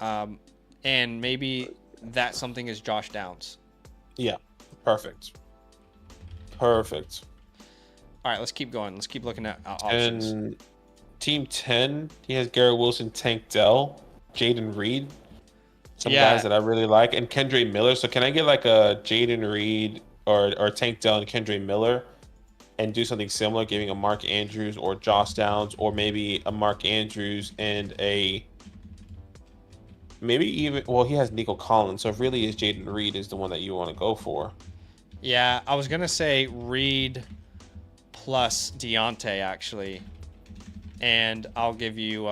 And maybe that something is Josh Downs. Yeah, perfect. All right, let's keep going. Let's keep looking at options. And team 10, he has Garrett Wilson, Tank Dell, Jaden Reed, some guys that I really like, and Kendre Miller. So can I get like a Jaden Reed or Tank Dell and Kendre Miller and do something similar, giving a Mark Andrews or Josh Downs, or maybe a Mark Andrews and he has Nico Collins, so it really is Jaden Reed is the one that you want to go for. Yeah, I was gonna say Reed plus Deontay actually, and I'll give you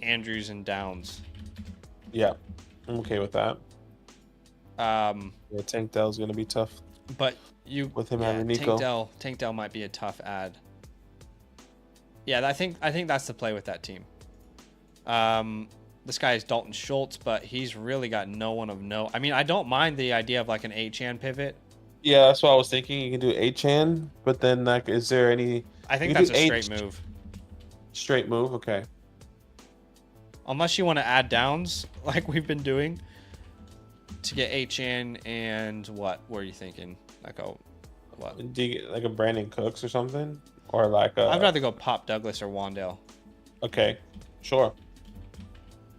Andrews and Downs. Yeah, I'm okay with that. Tank Dell's gonna be tough, but with him having Nico. Tank Dell might be a tough add. Yeah, I think that's the play with that team. this guy is Dalton Schultz, but he's really got no one of note. I mean, I don't mind the idea of like an 8-chan pivot. Yeah, that's what I was thinking. You can do 8-chan, but then like, is there any? I think You that's do a straight move. Straight move, okay. Unless you want to add downs like we've been doing to get 8-chan and what were you thinking? Like a what? Do you get like a Brandon Cooks or something, or like a? I'd rather go Pop Douglas or Wandale. Okay, sure.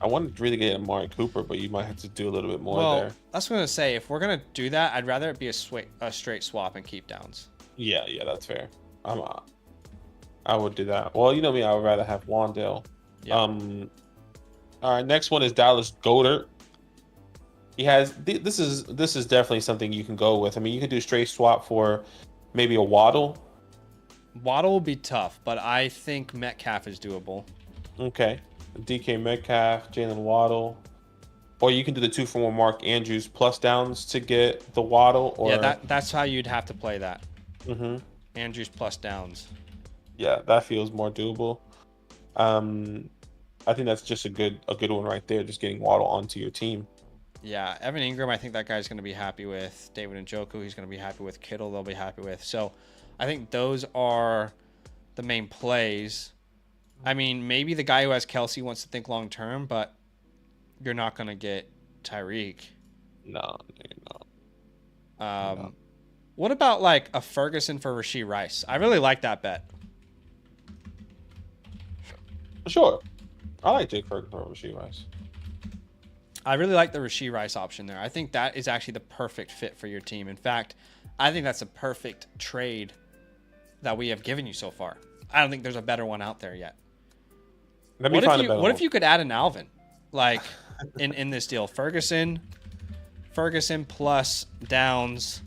I wanted to really get Amari Cooper, but you might have to do a little bit more there. That's what I'm gonna say. If we're gonna do that, I'd rather it be a straight swap and keep downs. Yeah, that's fair. I would do that. Well, you know me, I would rather have Wandale. Yeah. All right, next one is Dallas Goedert. He has this is definitely something you can go with. I mean, you can do straight swap for maybe a Waddle. Waddle will be tough, but I think Metcalf is doable. Okay. DK Metcalf, Jalen Waddle. Or you can do the 2-for-1 Mark Andrews plus downs to get the Waddle. Or yeah, that's how you'd have to play that. Mm-hmm. Andrews plus downs. Yeah, that feels more doable. I think that's just a good one right there, just getting Waddle onto your team. Yeah, Evan Ingram, I think that guy's going to be happy with. David Njoku, he's going to be happy with. Kittle, they'll be happy with. So I think those are the main plays. I mean, maybe the guy who has Kelsey wants to think long term, but you're not going to get Tyreek. No, you're not. No. What about like a Ferguson for Rashee Rice? I really like that bet. Sure. I like Jake Ferguson for Rashee Rice. I really like the Rashee Rice option there. I think that is actually the perfect fit for your team. In fact, I think that's a perfect trade that we have given you so far. I don't think there's a better one out there yet. What if you could add an Alvin, like in this deal? Ferguson plus downs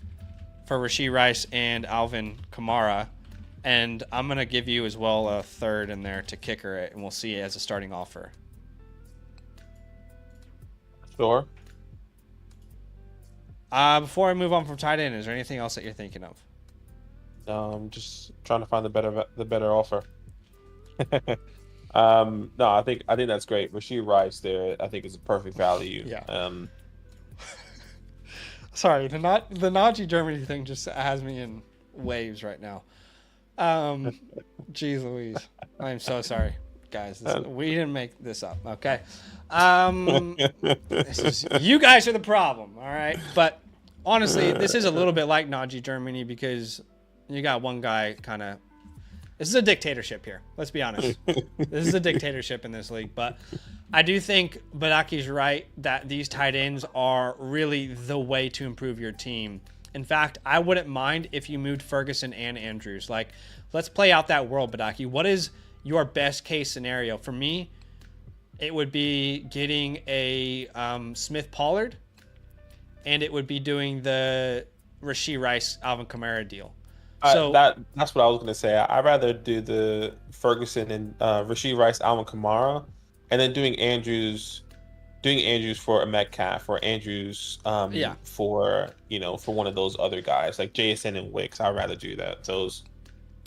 for Rashee Rice and Alvin Kamara, and I'm gonna give you as well a third in there to kicker it, and we'll see it as a starting offer. Sure. Before I move on from tight end, is there anything else that you're thinking of? I'm just trying to find the better offer. No, I think that's great. Rashee Rice there, I think is a perfect value. Yeah. Sorry, the Najee Germany thing just has me in waves right now. Jeez Louise, I'm so sorry, guys. We didn't make this up, okay? You guys are the problem, all right? But honestly, this is a little bit like Najee Germany because you got one guy kind of. This is a dictatorship here. Let's be honest. This is a dictatorship in this league. But I do think Badaki's right that these tight ends are really the way to improve your team. In fact, I wouldn't mind if you moved Ferguson and Andrews. Like, let's play out that world, Badaki. What is your best case scenario? For me, it would be getting a Smith Pollard, and it would be doing the Rashee Rice Alvin Kamara deal. So that's what I was going to say. I'd rather do the Ferguson and Rashee Rice, Alvin Kamara, and then doing Andrews for a Metcalf or Andrews for one of those other guys like JSN and Wicks. I'd rather do that.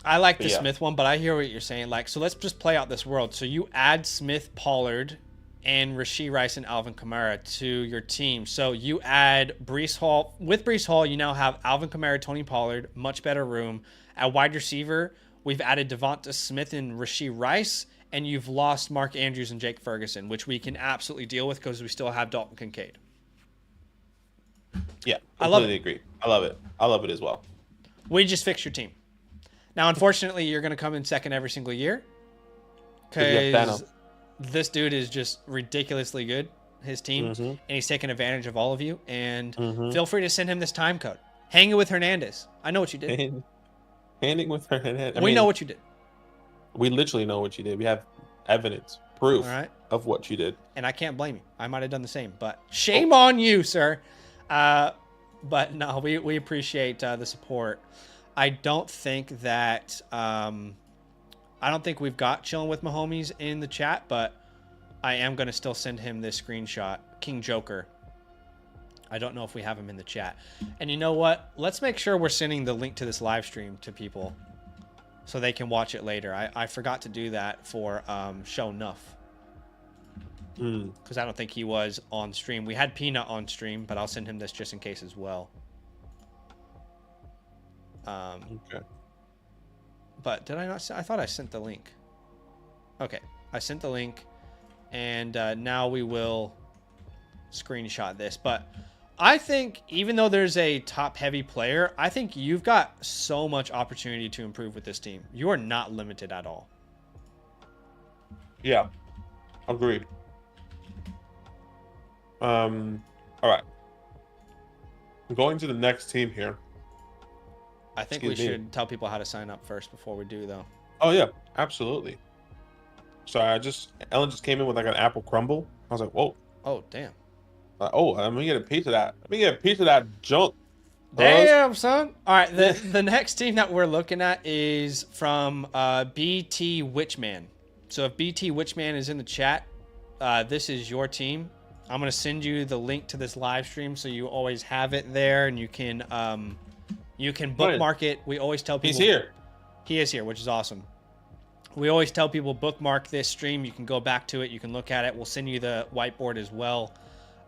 I like the Smith one, but I hear what you're saying. Like, so let's just play out this world. So you add Smith, Pollard, and Rashee Rice and Alvin Kamara to your team. So you add Breece Hall. With Breece Hall, you now have Alvin Kamara, Tony Pollard, much better room. At wide receiver, we've added Devonta Smith and Rashee Rice, and you've lost Mark Andrews and Jake Ferguson, which we can absolutely deal with because we still have Dalton Kincaid. Yeah, I completely agree. I love it. I love it as well. We just fixed your team. Now, unfortunately, you're going to come in second every single year because this dude is just ridiculously good, his team, and he's taking advantage of all of you. And feel free to send him this time code. Hang it with Hernandez. I know what you did. Hanging with Hernandez. We know what you did. We literally know what you did. We have evidence, proof of what you did. And I can't blame you. I might have done the same, but shame on you, sir. But no, we appreciate the support. I don't think that I don't think we've got Chillen with Mahomies in the chat, but I am going to still send him this screenshot. King Joker. I don't know if we have him in the chat. And you know what? Let's make sure we're sending the link to this live stream to people so they can watch it later. I forgot to do that for Sho'Nuff. because I don't think he was on stream. We had PNut on stream, but I'll send him this just in case as well. Okay. But did I not? I thought I sent the link. Okay, I sent the link, and now we will screenshot this. But I think even though there's a top-heavy player, I think you've got so much opportunity to improve with this team. You are not limited at all. Yeah, agreed. All right. Going to the next team here. I think we should tell people how to sign up first before we do, though. Oh yeah, absolutely. So Ellen just came in with like an apple crumble. I was like, whoa. Oh damn. Oh, let me get a piece of that. Let me get a piece of that junk. Damn, son. All right, the next team that we're looking at is from Btwichman1. So if Btwichman1 is in the chat, this is your team. I'm gonna send you the link to this live stream so you always have it there, and you can bookmark it. We always tell people he's here. He is here, which is awesome. We always tell people bookmark this stream. You can go back to it. You can look at it. We'll send you the whiteboard as well.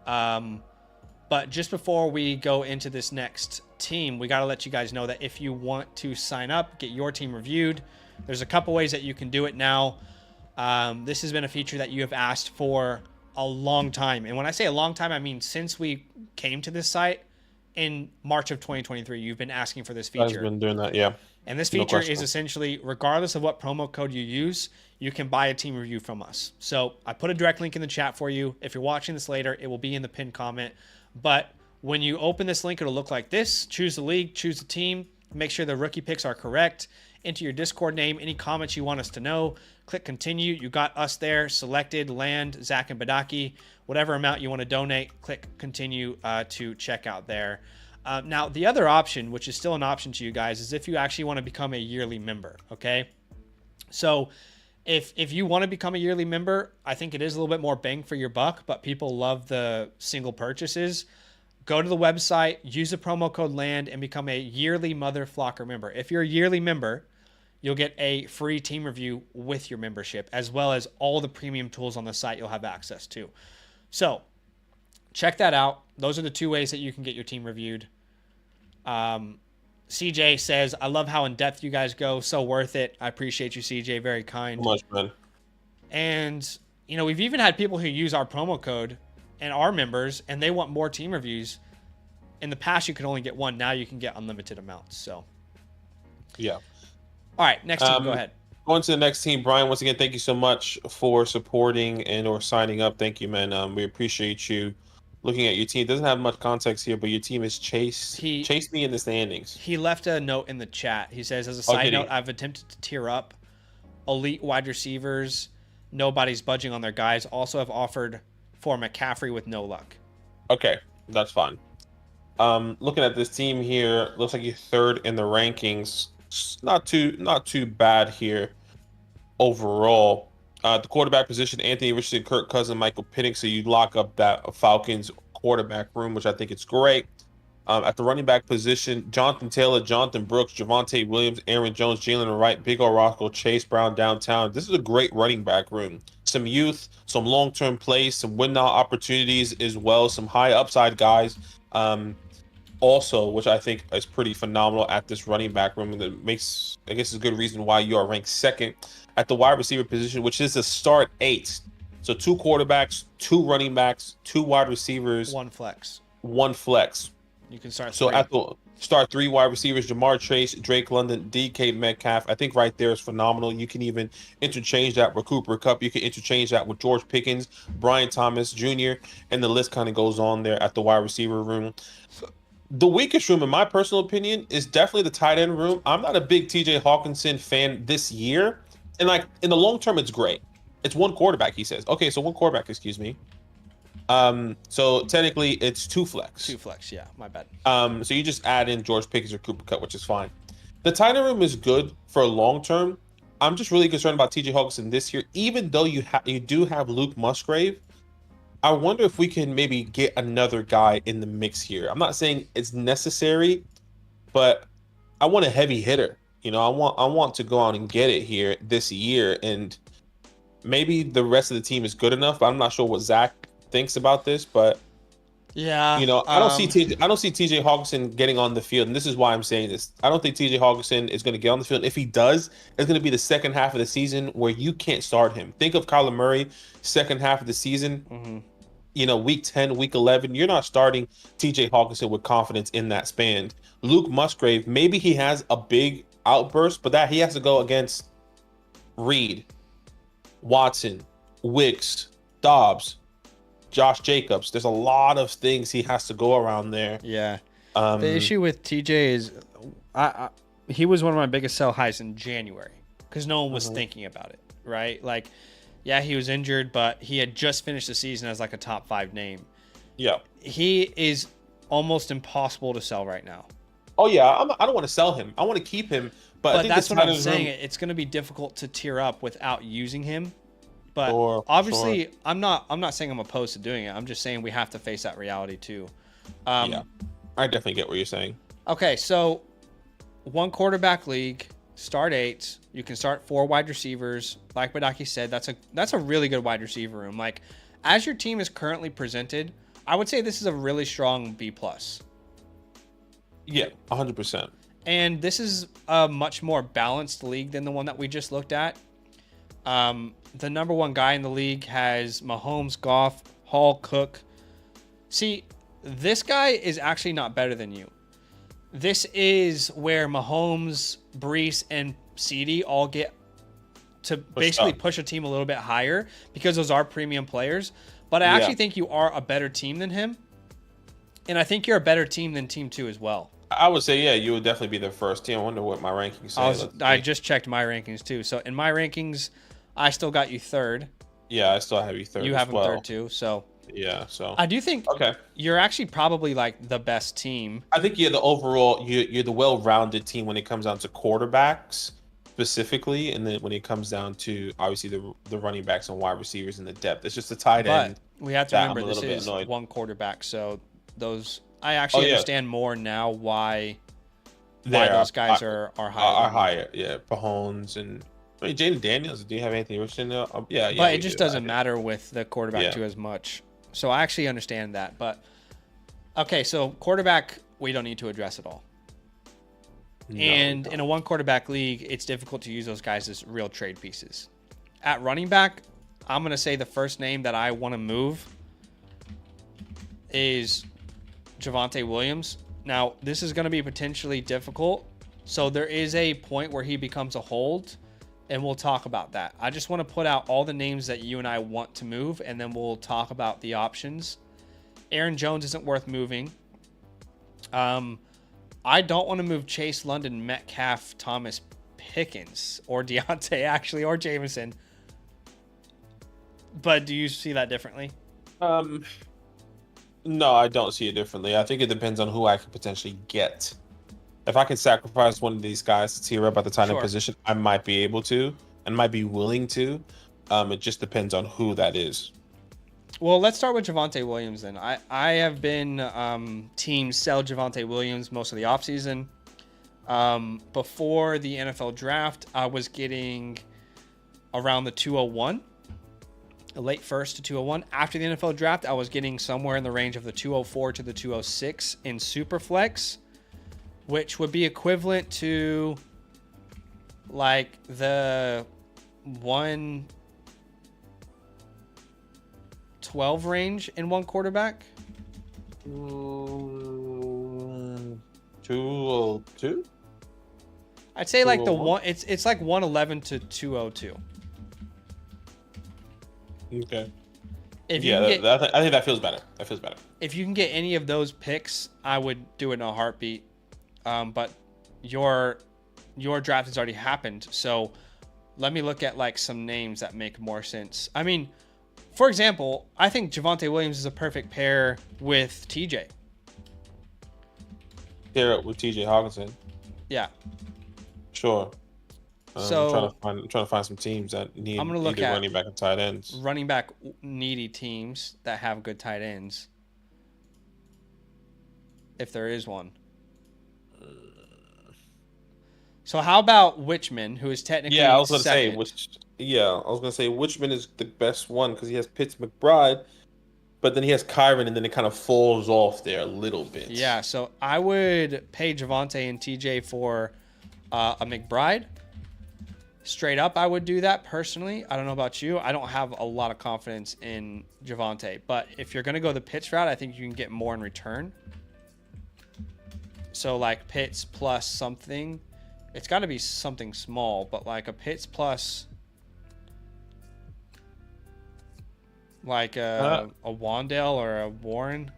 But just before we go into this next team, we got to let you guys know that if you want to sign up, get your team reviewed, there's a couple ways that you can do it now. This has been a feature that you have asked for a long time. And when I say a long time, I mean since we came to this site in March of 2023, you've been asking for this feature. I've been doing that, yeah. And this feature is essentially, regardless of what promo code you use, you can buy a team review from us. So I put a direct link in the chat for you. If you're watching this later, it will be in the pinned comment. But when you open this link, it'll look like this. Choose the league, choose the team, make sure the rookie picks are correct, enter your Discord name, any comments you want us to know, click continue. You got us there selected, Land, Zach, and Badaki. Whatever amount you want to donate, click continue to check out there. Now, the other option, which is still an option to you guys, is if you actually want to become a yearly member, okay? So if you want to become a yearly member, I think it is a little bit more bang for your buck, but people love the single purchases. Go to the website, use the promo code LAND, and become a yearly Mother Flocker member. If you're a yearly member, you'll get a free team review with your membership, as well as all the premium tools on the site you'll have access to. So check that out. Those are the two ways that you can get your team reviewed. CJ says, I love how in-depth you guys go. So worth it. I appreciate you, CJ. Very kind. So much, man. And, you know, we've even had people who use our promo code and are members, and they want more team reviews. In the past, you could only get one. Now you can get unlimited amounts. So, yeah. All right, next team, go ahead. Going to the next team, Brian, once again, thank you so much for supporting and or signing up. Thank you, man. We appreciate you. Looking at your team, doesn't have much context here, but your team is chased me in the standings. He left a note in the chat. He says, as a side note, I've attempted to tier up elite wide receivers. Nobody's budging on their guys. Also have offered for McCaffrey with no luck. Okay, that's fine. Looking at this team here, looks like you're third in the rankings. Not too bad here overall. The quarterback position, Anthony Richardson, Kirk Cousins, Michael Penix. So you lock up that Falcons quarterback room, which I think it's great. At the running back position, Jonathan Taylor, Jonathan Brooks, Javonte Williams, Aaron Jones, Jalen Wright, Big O Roscoe, Chase Brown downtown. This is a great running back room. Some youth, some long-term plays, some win-now opportunities as well, some high upside guys. Also, which I think is pretty phenomenal at this running back room, and that makes, I guess, is a good reason why you are ranked second at the wide receiver position, which is the start 8. So 2 quarterbacks, 2 running backs, 2 wide receivers, 1 flex. 1 flex. You can start 3. So at the start 3 wide receivers, Jamar Chase, Drake London, DK Metcalf. I think right there is phenomenal. You can even interchange that with Cooper Kupp. You can interchange that with George Pickens, Brian Thomas Jr., and the list kind of goes on there at the wide receiver room. The weakest room, in my personal opinion, is definitely the tight end room. I'm not a big TJ Hawkinson fan this year. And like in the long term, it's great. It's 1 quarterback, he says. Okay, so 1 quarterback, excuse me. So technically it's 2 flex. 2 flex, yeah, my bad. So you just add in George Pickens or Cooper Kupp, which is fine. The tight end room is good for a long term. I'm just really concerned about TJ Hawkinson this year. Even though you do have Luke Musgrave, I wonder if we can maybe get another guy in the mix here. I'm not saying it's necessary, but I want a heavy hitter. You know, I want to go out and get it here this year. And maybe the rest of the team is good enough, but I'm not sure what Zach thinks about this. But Yeah. I don't see TJ Hawkinson getting on the field, and this is why I'm saying this. I don't think TJ Hawkinson is going to get on the field. If he does, it's going to be the second half of the season where you can't start him. Think of Kyler Murray, second half of the season. Week 10, week 11, you're not starting TJ Hawkinson with confidence in that span. Luke Musgrave, maybe he has a big outburst, but that he has to go against Reed, Watson, Wicks, Dobbs, Josh Jacobs. There's a lot of things he has to go around there. Yeah. The issue with TJ is he was one of my biggest sell highs in January because no one was thinking about it, right? Like, yeah, he was injured, but he had just finished the season as like a top 5 name. Yeah. He is almost impossible to sell right now. Oh, yeah. I don't want to sell him. I want to keep him. But I think that's what I'm saying. It's going to be difficult to tier up without using him. But obviously, sure. I'm not saying I'm opposed to doing it. I'm just saying we have to face that reality too. Yeah, I definitely get what you're saying. Okay, so 1 quarterback league, start 8. You can start 4 wide receivers. Like Badaki said, that's a really good wide receiver room. Like, as your team is currently presented, I would say this is a really strong B+. Yeah, 100%. And this is a much more balanced league than the one that we just looked at. The number 1 guy in the league has Mahomes, Goff, Hall, Cook. See, this guy is actually not better than you. This is where Mahomes, Brees, and CD all get to basically push a team a little bit higher because those are premium players. But I actually think you are a better team than him. And I think you're a better team than Team 2 as well. I would say, yeah, you would definitely be the first team. I wonder what my rankings say. I just checked my rankings too. So in my rankings, I still got you 3rd. Yeah, I still have you 3rd. You have him 3rd too. So yeah, so I do think you're actually probably like the best team. I think you're the overall you're the well-rounded team when it comes down to quarterbacks specifically, and then when it comes down to obviously the running backs and wide receivers and the depth. It's just the tight end. But we have to remember this is 1 quarterback, so those I actually understand more now why those guys are higher. Are higher, yeah. Mahomes and Jaden Daniels. Do you have anything in there? Yeah. But it just doesn't matter with the quarterback too as much. So I actually understand that. But okay, so quarterback we don't need to address at all. In a 1 quarterback league, it's difficult to use those guys as real trade pieces. At running back, I'm gonna say the first name that I want to move is Javonte Williams. Now, this is going to be potentially difficult. So there is a point where he becomes a hold, and we'll talk about that. I just want to put out all the names that you and I want to move, and then we'll talk about the options. Aaron Jones isn't worth moving. I don't want to move Chase, London, Metcalf, Thomas, Pickens, or Deontay, actually, or Jameson. But do you see that differently? No, I don't see it differently. I think it depends on who I can potentially get. If I can sacrifice one of these guys to tear up at the tight end position, I might be able to and might be willing to. It just depends on who that is. Well, let's start with Javonte Williams then. I have been team sell Javonte Williams most of the offseason. Before the NFL draft, I was getting around the 201. A late first to 201. After the NFL draft, I was getting somewhere in the range of the 204 to the 206 in Superflex, which would be equivalent to like the 112 range in 1 quarterback. 202? I'd say like the one. It's like 111 to 202. Okay. I think that feels better. That feels better. If you can get any of those picks, I would do it in a heartbeat. But your draft has already happened, so let me look at like some names that make more sense. I mean, for example, I think Javonte Williams is a perfect pair with TJ. Pair up with TJ Hawkinson. Yeah. Sure. So I'm trying to find some teams that need either running back and tight ends. Running back needy teams that have good tight ends. If there is one. So how about Btwichman, who is technically I was going to second? say, Yeah, I was gonna say Wichman is the best one because he has Pitts McBride, but then he has Kyron, and then it kind of falls off there a little bit. Yeah, so I would pay Javonte and TJ for a McBride. Straight up, I would do that personally. I don't know about you. I don't have a lot of confidence in Javonte, but if you're going to go the Pitts route, I think you can get more in return. So like Pitts plus something. It's got to be something small, but like a Pitts plus like a Wandale or a Warren.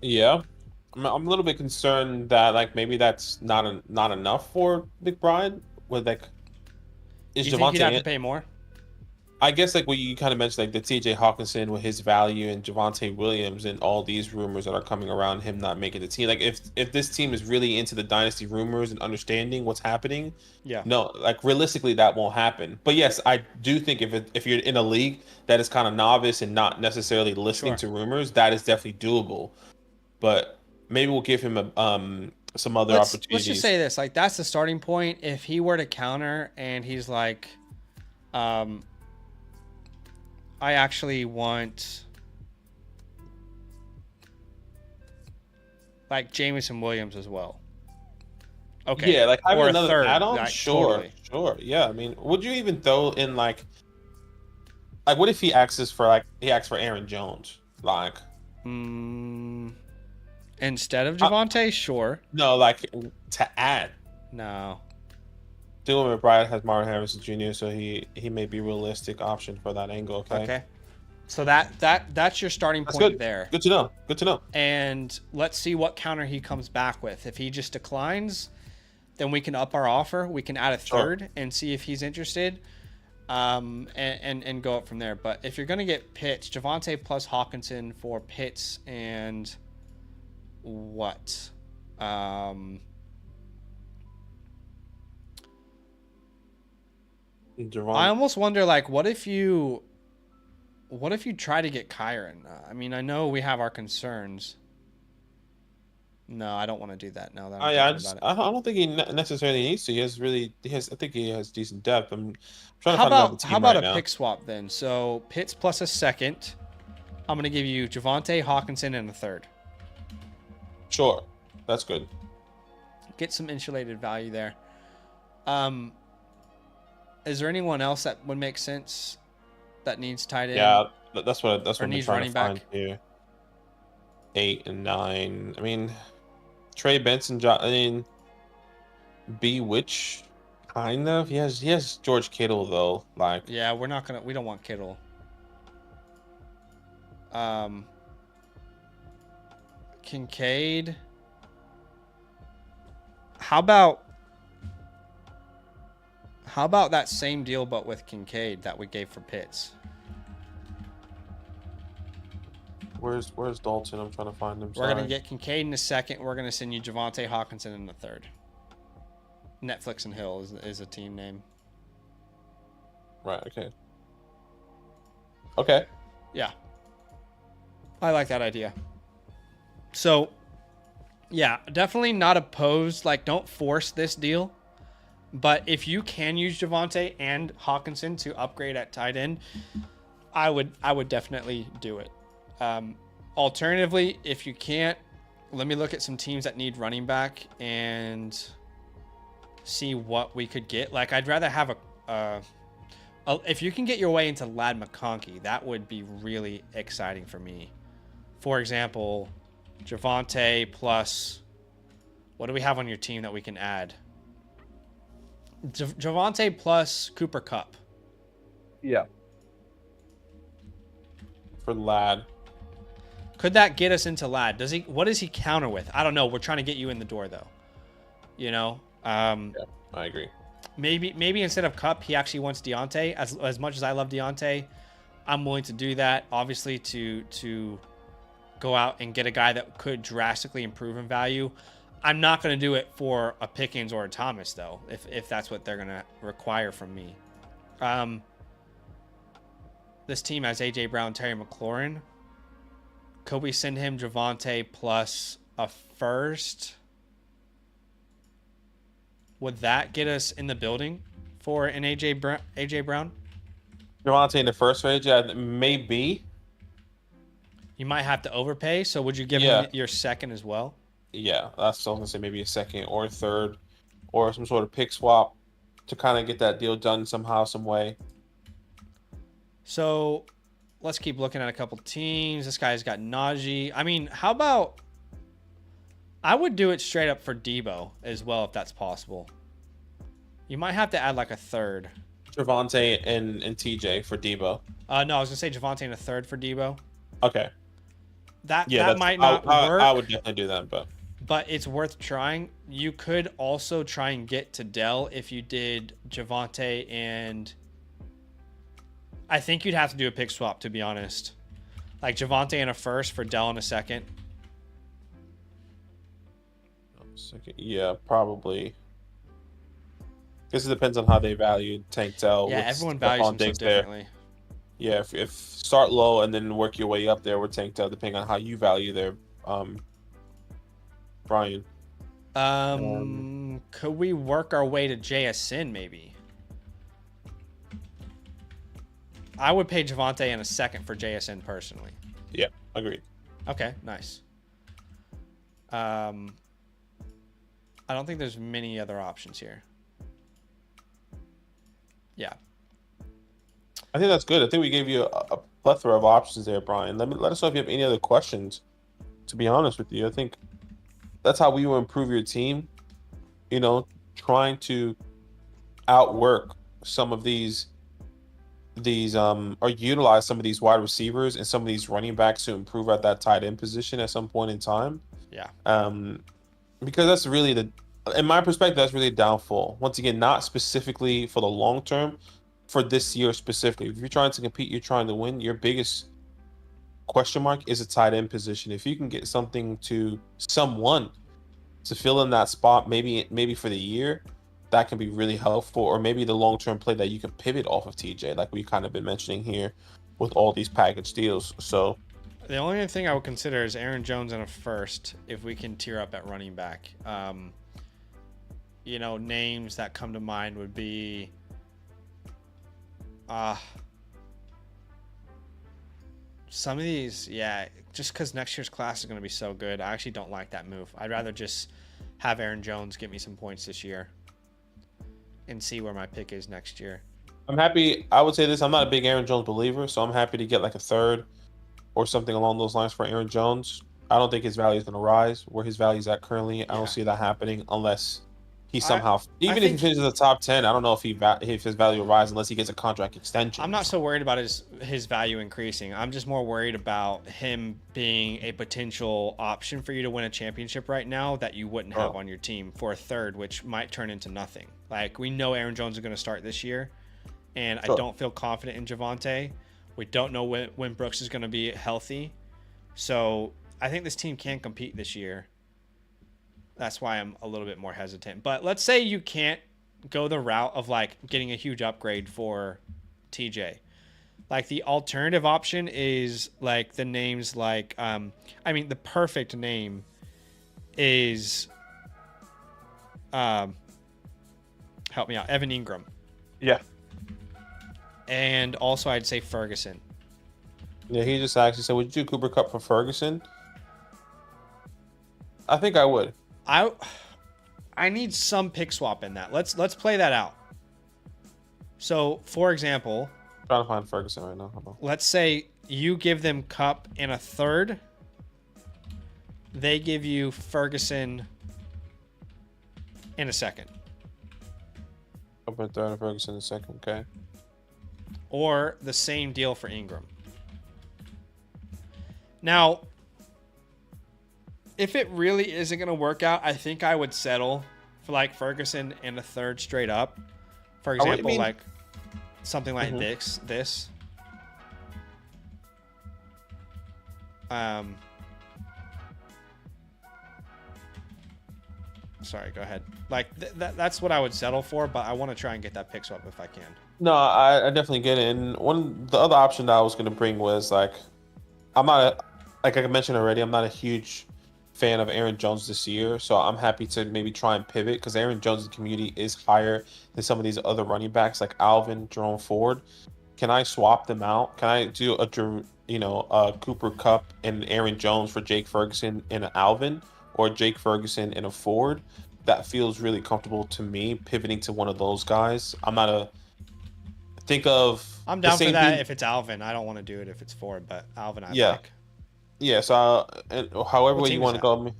Yeah, I'm a little bit concerned that like maybe that's not enough for McBride. With like, is You think you'd have Javonte? to pay more? I guess like what you kind of mentioned, like the T.J. Hawkinson with his value and Javonte Williams and all these rumors that are coming around him not making the team. Like if this team is really into the dynasty rumors and understanding what's happening, Yeah. no, like realistically that won't happen. But yes, I do think if you're in a league that is kind of novice and not necessarily listening to rumors, that is definitely doable. But maybe we'll give him some other opportunities. Let's just say this, like that's the starting point. If he were to counter and he's like, I actually want like Jameson Williams as well. Okay. Yeah, like having or another third, add-on, like, sure, totally. sure. Yeah, I mean, would you even throw in like what if he asks for Aaron Jones? Like, Instead of Javonte, sure. no, like to add. No. Dylan McBride has Marvin Harrison Jr., so he may be a realistic option for that angle. Okay. So that's your starting That's point good. there. Good to know. Good to know. And let's see what counter he comes back with. If he just declines, then we can up our offer. We can add a third and see if he's interested, and go up from there. But if you're gonna get Pitts, Javonte plus Hawkinson for Pitts and what? I almost wonder, like, what if you try to get Kyron? I mean, I know we have our concerns. No, I don't want to do that now that I'm thinking about it. I don't think he necessarily needs to. I think he has decent depth. I'm trying to find another team How about right a now. pick swap then? So Pitts plus a second. I'm going to give you Javonte, Hawkinson, and a third. Sure, that's good. Get some insulated value there. Is there anyone else that would make sense that needs tight end? Yeah, that's what I'm needs trying running to find back? here. 8 and 9. I mean, Trey Benson. Btwich, kind of. He has George Kittle though. Like, Yeah, we don't want Kittle. Kincaid. How about that same deal but with Kincaid that we gave for Pitts? where's Dalton? I'm trying to find him. We're going to get Kincaid in a second. We're going to send you Javonte, Hawkinson in the third. Netflix and Hill is a team name. Right. Okay. Okay. Yeah. I like that idea. So, yeah, definitely not opposed. Like, don't force this deal. But if you can use Javonte and Hawkinson to upgrade at tight end, I would definitely do it. Alternatively, if you can't, let me look at some teams that need running back and see what we could get. Like, I'd rather have if you can get your way into Ladd McConkey, that would be really exciting for me. For example, Javonte plus, what do we have on your team that we can add? Javonte plus Cooper Kupp. Yeah. For Ladd. Could that get us into Ladd? What does he counter with? I don't know. We're trying to get you in the door though. You know? Yeah, I agree. Maybe instead of Kupp, he actually wants Deontay. As much as I love Deontay, I'm willing to do that, obviously, to go out and get a guy that could drastically improve in value. I'm not going to do it for a Pickens or a Thomas, though, if that's what they're going to require from me. This team has A.J. Brown, Terry McLaurin. Could we send him Javonte plus a first? Would that get us in the building for an AJ Brown? Javonte in the first range, yeah, maybe. You might have to overpay. So would you give him your second as well? Yeah, that's what I was gonna say. Maybe a second or a third, or some sort of pick swap to kind of get that deal done somehow, some way. So let's keep looking at a couple teams. This guy's got Najee. I mean, how about I would do it straight up for Debo as well if that's possible. You might have to add like a third. Javonte and TJ for Debo. No, I was gonna say Javonte and a third for Debo. Okay. That might not work. I would definitely do that, but it's worth trying. You could also try and get to Dell if you did Javonte, and I think you'd have to do a pick swap, to be honest. Like Javonte in a first for Dell in a second. Second, yeah, probably. Guess it depends on how they value Tank Dell. Yeah, everyone values him so differently. Yeah, if start low and then work your way up there with Tank Dell, depending on how you value their Brian. Could we work our way to JSN maybe? I would pay Javonte in a second for JSN personally. Yeah, agreed. Okay, nice. I don't think there's many other options here. Yeah. I think that's good. I think we gave you a plethora of options there, Brian. Let us know if you have any other questions. To be honest with you, I think that's how we will improve your team. You know, trying to outwork some of these or utilize some of these wide receivers and some of these running backs to improve at that tight end position at some point in time. Yeah. Because that's really in my perspective, that's really a downfall. Once again, not specifically for the long term, for this year specifically. If you're trying to compete, you're trying to win, your biggest question mark is a tight end position. If you can get someone to fill in that spot, maybe for the year, that can be really helpful. Or maybe the long-term play that you can pivot off of TJ, like we kind of been mentioning here with all these package deals. So the only other thing I would consider is Aaron Jones in a first if we can tier up at running back. You know, names that come to mind would be some of these, yeah, just because next year's class is going to be so good. I actually don't like that move. I'd rather just have Aaron Jones get me some points this year and see where my pick is next year. I'm happy. I would say this. I'm not a big Aaron Jones believer, so I'm happy to get like a third or something along those lines for Aaron Jones. I don't think his value is going to rise where his value is at currently. I don't see that happening unless he somehow, if he finishes the top 10, I don't know if his value will rise unless he gets a contract extension. I'm not so worried about his value increasing. I'm just more worried about him being a potential option for you to win a championship right now that you wouldn't have on your team for a third, which might turn into nothing. Like, we know Aaron Jones is going to start this year, and I don't feel confident in Javonte. We don't know when Brooks is going to be healthy. So I think this team can compete this year. That's why I'm a little bit more hesitant. But let's say you can't go the route of like getting a huge upgrade for TJ. Like, the alternative option is like the names like the perfect name is help me out, Evan Ingram. Yeah. And also I'd say Ferguson. Yeah, he just actually said, would you do Cooper Kupp for Ferguson? I think I would. I need some pick swap in that. Let's play that out. So, for example, I'm trying to find Ferguson right now. Let's say you give them Kupp in a third. They give you Ferguson in a second. Kupp in a third and Ferguson in a second, okay. Or the same deal for Ingram. Now, if it really isn't going to work out, I think I would settle for like Ferguson and a third straight up. For example, like something like this. Sorry, go ahead. Like that's what I would settle for, but I want to try and get that pick swap if I can. No, I definitely get it. And the other option that I was going to bring was like I mentioned already, I'm not a huge fan of Aaron Jones this year, so I'm happy to maybe try and pivot because Aaron Jones' community is higher than some of these other running backs like Alvin, Jerome Ford. Can I swap them out? Can I do a Cooper Kupp and Aaron Jones for Jake Ferguson and an Alvin, or Jake Ferguson and a Ford? That feels really comfortable to me, pivoting to one of those guys. I'm not a think of I'm the down for same that thing. if it's Alvin. I don't want to do it if it's Ford, but Alvin I Yeah, like. yeah. So and however What way you team is want to that? go,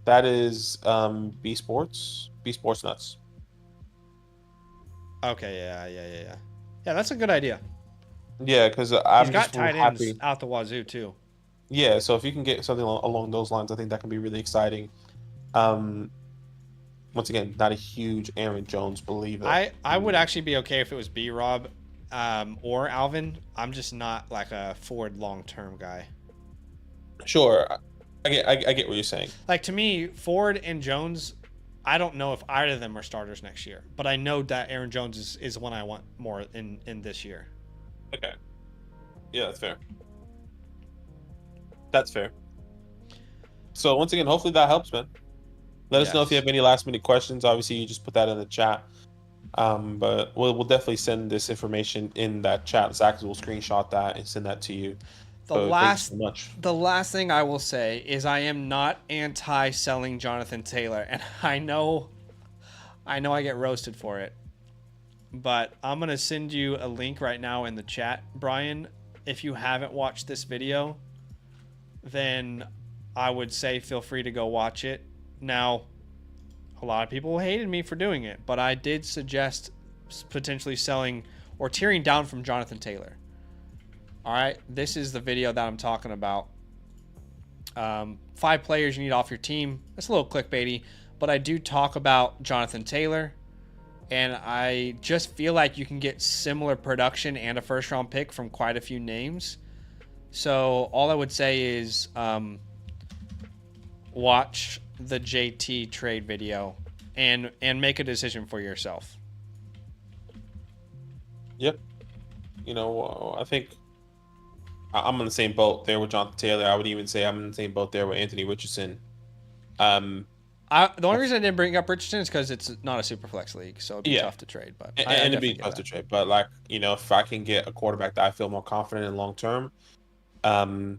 that is B Sports Nuts. Okay, yeah. Yeah, that's a good idea. Yeah, because He's I'm got just tight ends happy. out the wazoo too. Yeah, so if you can get something along those lines, I think that can be really exciting. Um, Once again, not a huge Aaron Jones believer. I would actually be okay if it was B Rob or Alvin. I'm just not like a Ford long term guy. Sure, I get what you're saying. Like to me, Ford and Jones, I don't know if either of them are starters next year, but I know that Aaron Jones is one I want more in this year. Okay, yeah, that's fair. That's fair. So once again, hopefully that helps, man. Let us know if you Yes. have any last minute questions. Obviously, you just put that in the chat. But we'll definitely send this information in that chat. Zach will screenshot that and send that to you. The So thank you last so much. the last thing I will say is I am not anti selling Jonathan Taylor, and I know I get roasted for it. But I'm going to send you a link right now in the chat, Brian. If you haven't watched this video, then I would say feel free to go watch it. Now, a lot of people hated me for doing it, but I did suggest potentially selling or tearing down from Jonathan Taylor. All right, this is the video that I'm talking about. 5 players you need off your team. It's a little clickbaity, but I do talk about Jonathan Taylor. And I just feel like you can get similar production and a first-round pick from quite a few names. So all I would say is watch the JT trade video and make a decision for yourself. Yep. I think I'm in the same boat there with Jonathan Taylor. I would even say I'm in the same boat there with Anthony Richardson. The only reason I didn't bring up Richardson is because it's not a super flex league, so it'd be tough to trade. But I And it'd definitely be get tough that. to trade. But if I can get a quarterback that I feel more confident in long term, I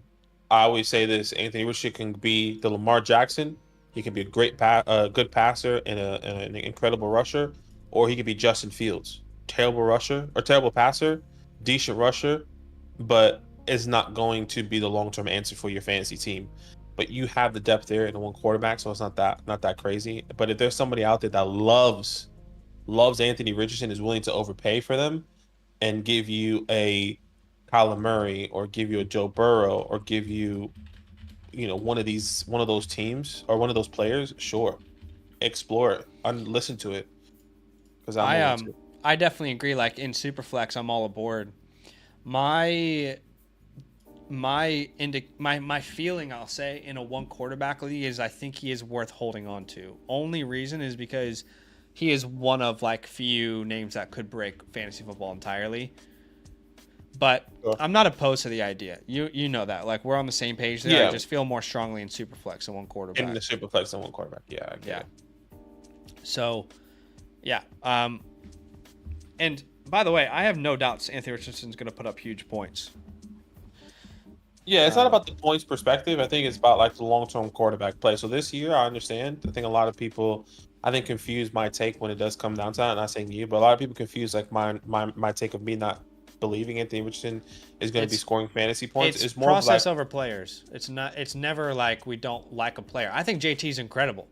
always say this: Anthony Richardson can be the Lamar Jackson. He can be a good passer and an incredible rusher, or he could be Justin Fields, terrible rusher or terrible passer, decent rusher, but is not going to be the long term answer for your fantasy team. But you have the depth there in one quarterback, so it's not that crazy. But if there's somebody out there that loves Anthony Richardson, is willing to overpay for them and give you a Kyler Murray or give you a Joe Burrow or give you one of those teams or one of those players, sure, explore it and listen to it because I'm willing to. I definitely agree. Like in Superflex, I'm all aboard. My feeling, I'll say, in a one quarterback league is I think he is worth holding on to. Only reason is because he is one of like few names that could break fantasy football entirely. But Sure. I'm not opposed to the idea. You know that. Like we're on the same page there. Yeah. I just feel more strongly in Superflex than one quarterback. In the super flex and one quarterback. Yeah. Yeah. So, yeah. And by the way, I have no doubts Anthony Richardson's going to put up huge points. Yeah, it's not about the points perspective. I think it's about like the long-term quarterback play. So this year, I understand. I think a lot of people, confuse my take when it does come down to that. I'm not saying you, but a lot of people confuse like my take of me not believing Anthony Richardson is going to be scoring fantasy points. It's more process of like, over players. It's not. It's never like we don't like a player. I think JT's incredible,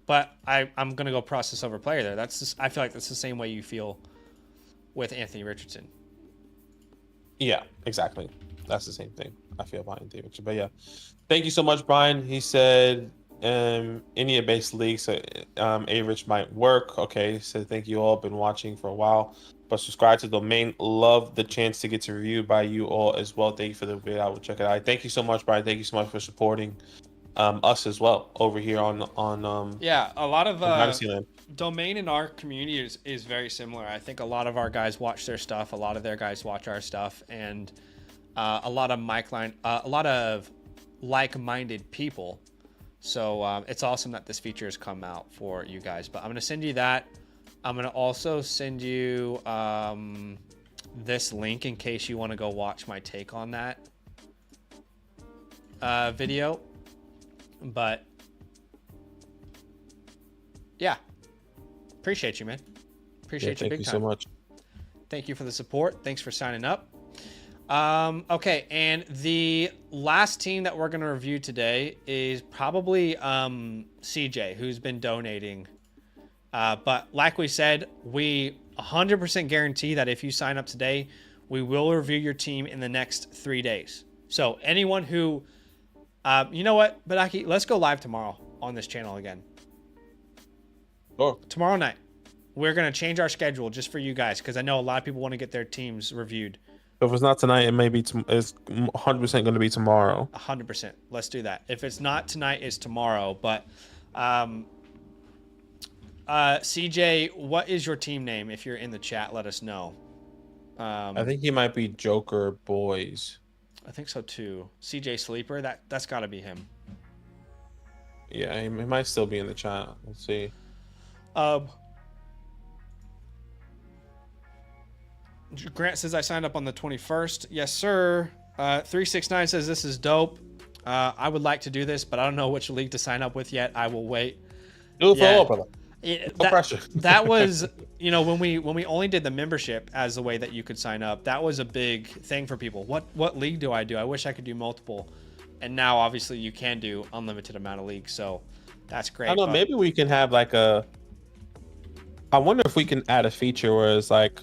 but I'm gonna go process over player there. I feel like that's the same way you feel with Anthony Richardson. Yeah, exactly. That's the same thing I feel about Anthony Richardson. But yeah, thank you so much, Brian. He said any based leagues, A-Rich might work. Okay, so thank you all. Been watching for a while, but subscribe to the domain. Love the chance to get to review by you all as well. Thank you for the video. I will check it out. Thank you so much, Brian. Thank you so much for supporting us as well over here on a lot of Dynasty Land. domain in our community is very similar. I think a lot of our guys watch their stuff. A lot of their guys watch our stuff, and a lot of like-minded people. So it's awesome that this feature has come out for you guys. But I'm going to send you that. I'm going to also send you this link in case you want to go watch my take on that video. But yeah, appreciate you, man. Appreciate you big time. Thank you so much. Thank you for the support. Thanks for signing up. Okay, and the last team that we're going to review today is probably CJ, who's been donating. But like we said, we 100% guarantee that if you sign up today, we will review your team in the next 3 days. So anyone who, you know what, Badaki, let's go live tomorrow on this channel again. Sure. Tomorrow night. We're going to change our schedule just for you guys because I know a lot of people want to get their teams reviewed. If it's not tonight, it may be. It's 100% going to be tomorrow. 100%. Let's do that. If it's not tonight, it's tomorrow. But CJ, what is your team name? If you're in the chat, let us know. I think he might be Joker Boys. I think so too. CJ Sleeper. That's got to be him. Yeah, he might still be in the chat. Let's see. Grant says I signed up on the 21st. Yes, sir. 369 says this is dope. I would like to do this, but I don't know which league to sign up with yet. I will wait. Do it for all, brother. No pressure. That was, you know, when we only did the membership as the way that you could sign up, that was a big thing for people. What league do I do? I wish I could do multiple. And now obviously you can do unlimited amount of leagues, so that's great. I don't know, maybe we can have like I wonder if we can add a feature where it's like,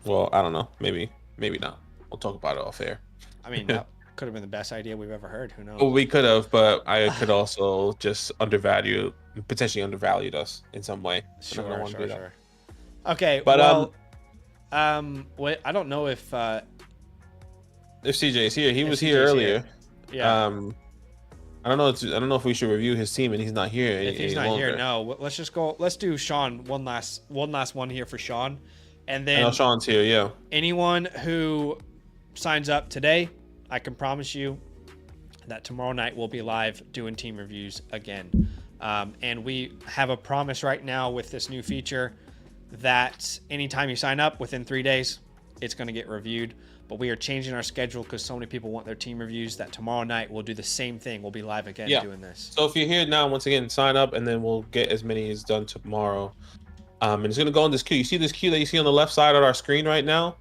well, I don't know, maybe not. We'll talk about it off air. I mean, that could have been the best idea we've ever heard. Who knows? Well, we could have, but I could also just potentially undervalued us in some way. Sure. Okay, but well, wait, I don't know if CJ is here. He was here earlier. Yeah. I don't know if we should review his team, and he's not here. If he's not here, no. Let's just go. Let's do Sean one last one here for Sean, and then I know Sean's here. Yeah. Anyone who signs up today, I can promise you that tomorrow night we'll be live doing team reviews again. And we have a promise right now with this new feature that anytime you sign up within 3 days, it's going to get reviewed. But we are changing our schedule because so many people want their team reviews that tomorrow night we'll do the same thing. We'll be live again doing this. So if you're here now, once again, sign up, and then we'll get as many as done tomorrow. And it's going to go in this queue. You see this queue that you see on the left side of our screen right now?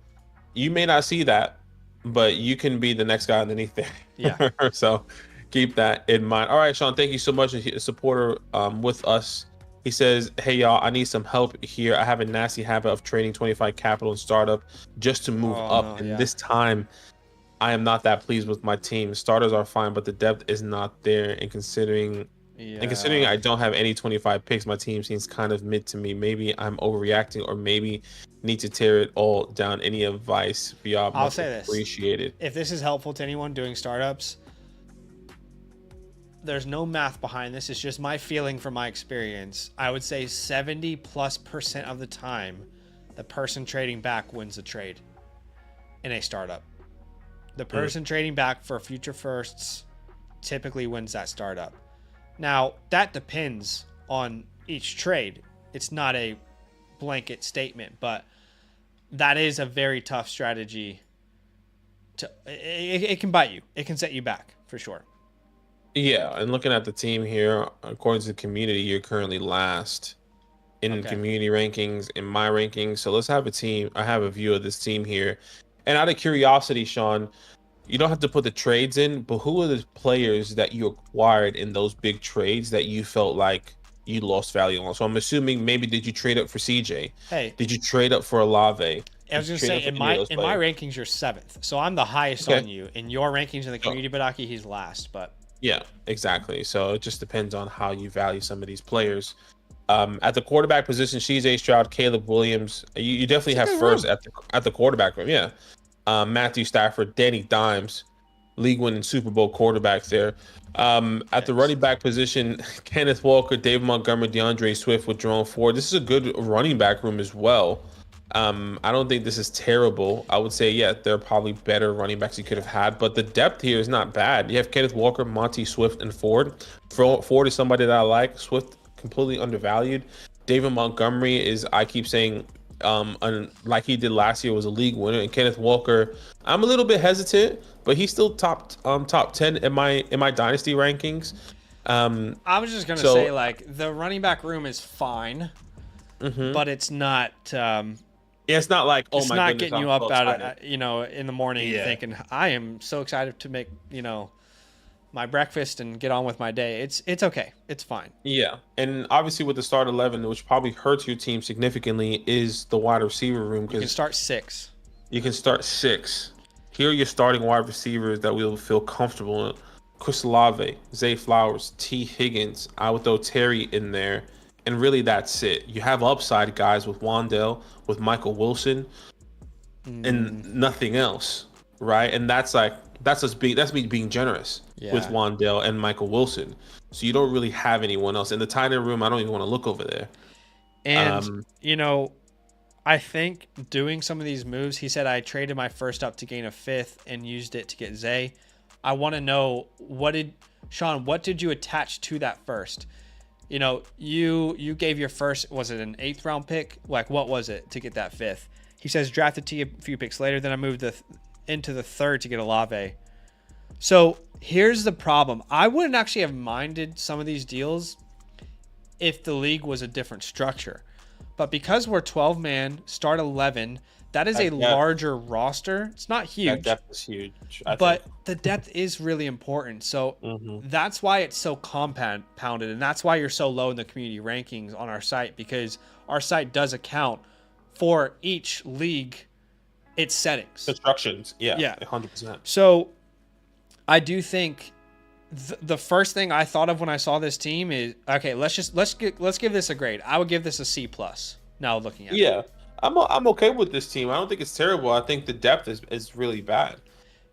You may not see that, but you can be the next guy underneath there. Yeah. So keep that in mind. All right, Sean, thank you so much. A supporter with us. He says, hey, y'all, I need some help here. I have a nasty habit of trading 25 capital in startup just to move up. This time, I am not that pleased with my team. Starters are fine, but the depth is not there. And considering I don't have any 25 picks, my team seems kind of mid to me. Maybe I'm overreacting, or maybe need to tear it all down. Any advice? I'll say this. Appreciated. If this is helpful to anyone doing startups, there's no math behind this. It's just my feeling from my experience. I would say 70+% of the time, the person trading back wins the trade in a startup. The person trading back for future firsts typically wins that startup. Now, that depends on each trade. It's not a blanket statement, but that is a very tough strategy. It can bite you. It can set you back for sure. Yeah, and looking at the team here, according to the community, you're currently last in community rankings, in my rankings. So let's have a team. I have a view of this team here. And out of curiosity, Sean, you don't have to put the trades in, but who are the players that you acquired in those big trades that you felt like you lost value on? So I'm assuming maybe did you trade up for CJ? Hey. Did you trade up for Olave? I was going to say, in my rankings, you're 7th. So I'm the highest on you. In your rankings in the community, Badaki, he's last, but... Yeah, exactly. So it just depends on how you value some of these players. At the quarterback position, CJ Stroud, Caleb Williams. You definitely have first at the quarterback room. Yeah. Matthew Stafford, Danny Dimes, league winning Super Bowl quarterbacks there. At the running back position, Kenneth Walker, David Montgomery, DeAndre Swift with Jerome Ford. This is a good running back room as well. I don't think this is terrible. I would say, yeah, there are probably better running backs you could have had, but the depth here is not bad. You have Kenneth Walker, Monty, Swift, and Ford. Ford is somebody that I like. Swift, completely undervalued. David Montgomery is, I keep saying, like he did last year, was a league winner. And Kenneth Walker, I'm a little bit hesitant, but he's still top 10 in my Dynasty rankings. I was just gonna say, like, the running back room is fine, but it's not. Yeah, it's not like, oh it's my not goodness, getting I'm you so up out excited. of in the morning thinking I am so excited to make my breakfast and get on with my day. It's okay. It's fine. Yeah, and obviously with the start 11, which probably hurts your team significantly, is the wide receiver room. You can start 6. You can start 6. Here are your starting wide receivers that we'll feel comfortable in. Chris Olave, Zay Flowers, T. Higgins. I would throw Terry in there. And really, that's it. You have upside guys with Wandell, with Michael Wilson, and nothing else, right? And that's me being generous with Wandell and Michael Wilson. So you don't really have anyone else in the tight end room. I don't even want to look over there. And I think doing some of these moves, he said I traded my first up to gain a 5th and used it to get Zay. I want to know what did you attach to that first? You gave your first, was it an 8th round pick? Like, what was it to get that 5th? He says drafted T a few picks later, then I moved into the 3rd to get Olave. So here's the problem. I wouldn't actually have minded some of these deals if the league was a different structure. But because we're 12-man, start 11, that is a larger roster. It's not huge. That depth is huge. But the depth is really important. So that's why it's so compounded. And that's why you're so low in the community rankings on our site, because our site does account for each league, its settings. Instructions. Yeah. 100%. So I do think the first thing I thought of when I saw this team is, okay, let's give this a grade. I would give this a C+. Now looking at it. I'm okay with this team. I don't think it's terrible. I think the depth is really bad.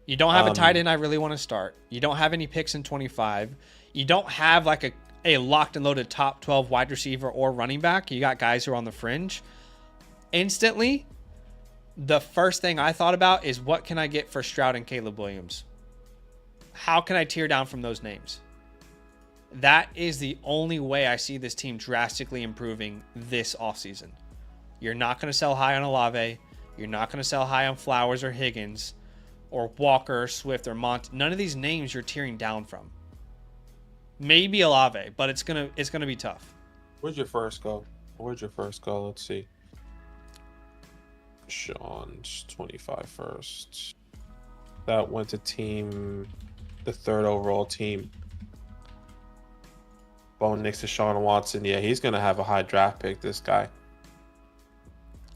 You don't have a tight end I really want to start. You don't have any picks in 25. You don't have like a locked and loaded top 12 wide receiver or running back. You got guys who are on the fringe. Instantly, the first thing I thought about is, what can I get for Stroud and Caleb Williams? How can I tear down from those names? That is the only way I see this team drastically improving this offseason. You're not going to sell high on Olave. You're not going to sell high on Flowers or Higgins or Walker or Swift or Mont. None of these names you're tearing down from. Maybe Olave, but it's gonna be tough. Where'd your first go? Let's see. Sean's 25 first. That went to the 3rd overall team. Going next to Sean Watson. Yeah, he's gonna have a high draft pick, this guy.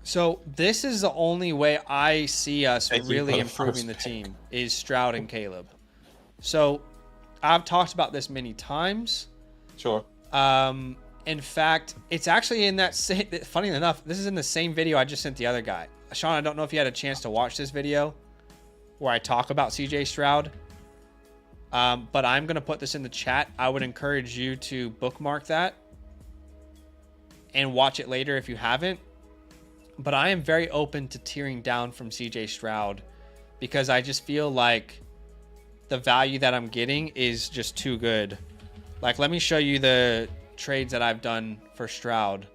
So this is the only way I see us really improving the team, is Stroud and Caleb. So I've talked about this many times. Sure. In fact, it's actually in that same, funny enough, this is in the same video I just sent the other guy. Sean, I don't know if you had a chance to watch this video where I talk about CJ Stroud. But I'm going to put this in the chat. I would encourage you to bookmark that and watch it later if you haven't. But I am very open to tearing down from CJ Stroud because I just feel like the value that I'm getting is just too good. Like, let me show you the trades that I've done for Stroud.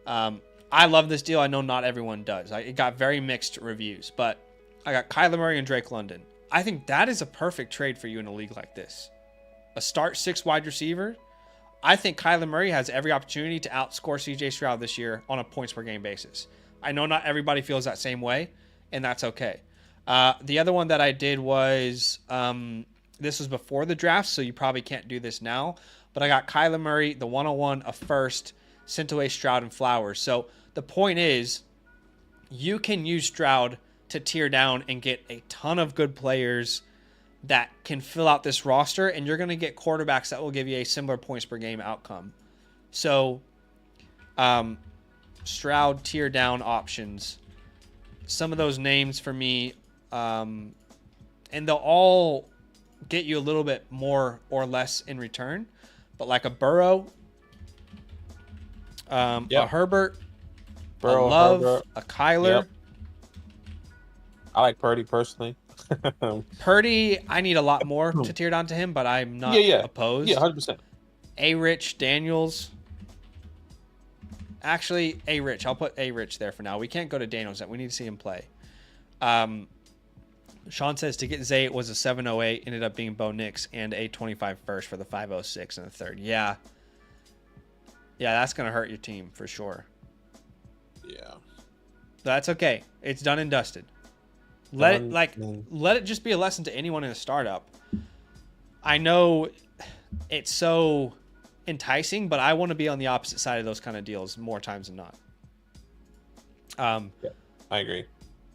I love this deal. I know not everyone does. It got very mixed reviews, but I got Kyler Murray and Drake London. I think that is a perfect trade for you in a league like this. A start 6 wide receiver. I think Kyler Murray has every opportunity to outscore CJ Stroud this year on a points per game basis. I know not everybody feels that same way, and that's okay. The other one that I did was, this was before the draft, so you probably can't do this now, but I got Kyler Murray, the 101, a first, sent away Stroud and Flowers. So the point is, you can use Stroud to tear down and get a ton of good players that can fill out this roster, and you're going to get quarterbacks that will give you a similar points per game outcome. So, Stroud tear down options. Some of those names for me, and they'll all get you a little bit more or less in return, but like a Burrow, a Herbert, a Burrow, Love, Herbert. a Kyler. Yep. I like Purdy personally. Purdy, I need a lot more to tear down to him, but I'm not opposed. Yeah, 100%. A-Rich, Daniels. Actually, A-Rich. I'll put A-Rich there for now. We can't go to Daniels yet. We need to see him play. Sean says to get Zay, it was a 708, ended up being Bo Nix, and a 25 first for the 506 in the third. Yeah. Yeah, that's going to hurt your team for sure. Yeah. That's okay. It's done and dusted. Let it just be a lesson to anyone in a startup. I know it's so enticing, but I want to be on the opposite side of those kind of deals more times than not. Yeah, I agree.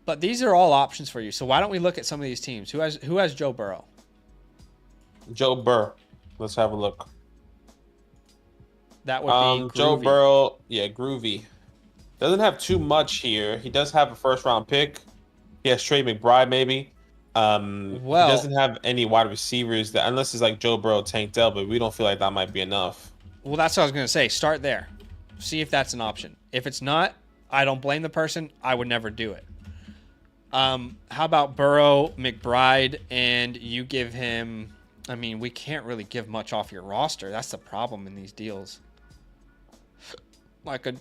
But these are all options for you. So why don't we look at some of these teams? Who has Joe Burrow? Joe Burrow. Let's have a look. That would be Groovy. Joe Burrow. Yeah, Groovy. Doesn't have too much here. He does have a first-round pick. He has Trey McBride, maybe. He doesn't have any wide receivers that, unless it's like Joe Burrow, Tank Dell, but we don't feel like that might be enough. Well, that's what I was going to say. Start there. See if that's an option. If it's not, I don't blame the person. I would never do it. How about Burrow, McBride, and you give him... I mean, we can't really give much off your roster. That's the problem in these deals. Would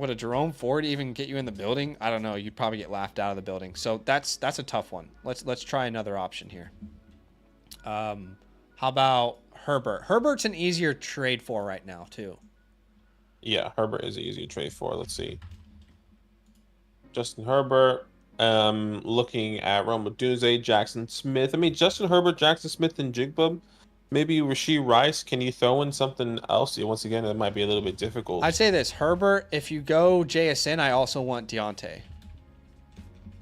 a Jerome Ford even get you in the building? I don't know. You'd probably get laughed out of the building. So that's a tough one. Let's try another option here. How about Herbert? Herbert's an easier trade for right now, too. Yeah, Herbert is an easier trade for. Let's see. Justin Herbert. Looking at Rome Odunze, Jackson Smith. I mean, Justin Herbert, Jackson Smith, and Jigba. Maybe Rashee Rice. Can you throw in something else? Once again, that might be a little bit difficult. I'd say this. Herbert, if you go JSN, I also want Deontay.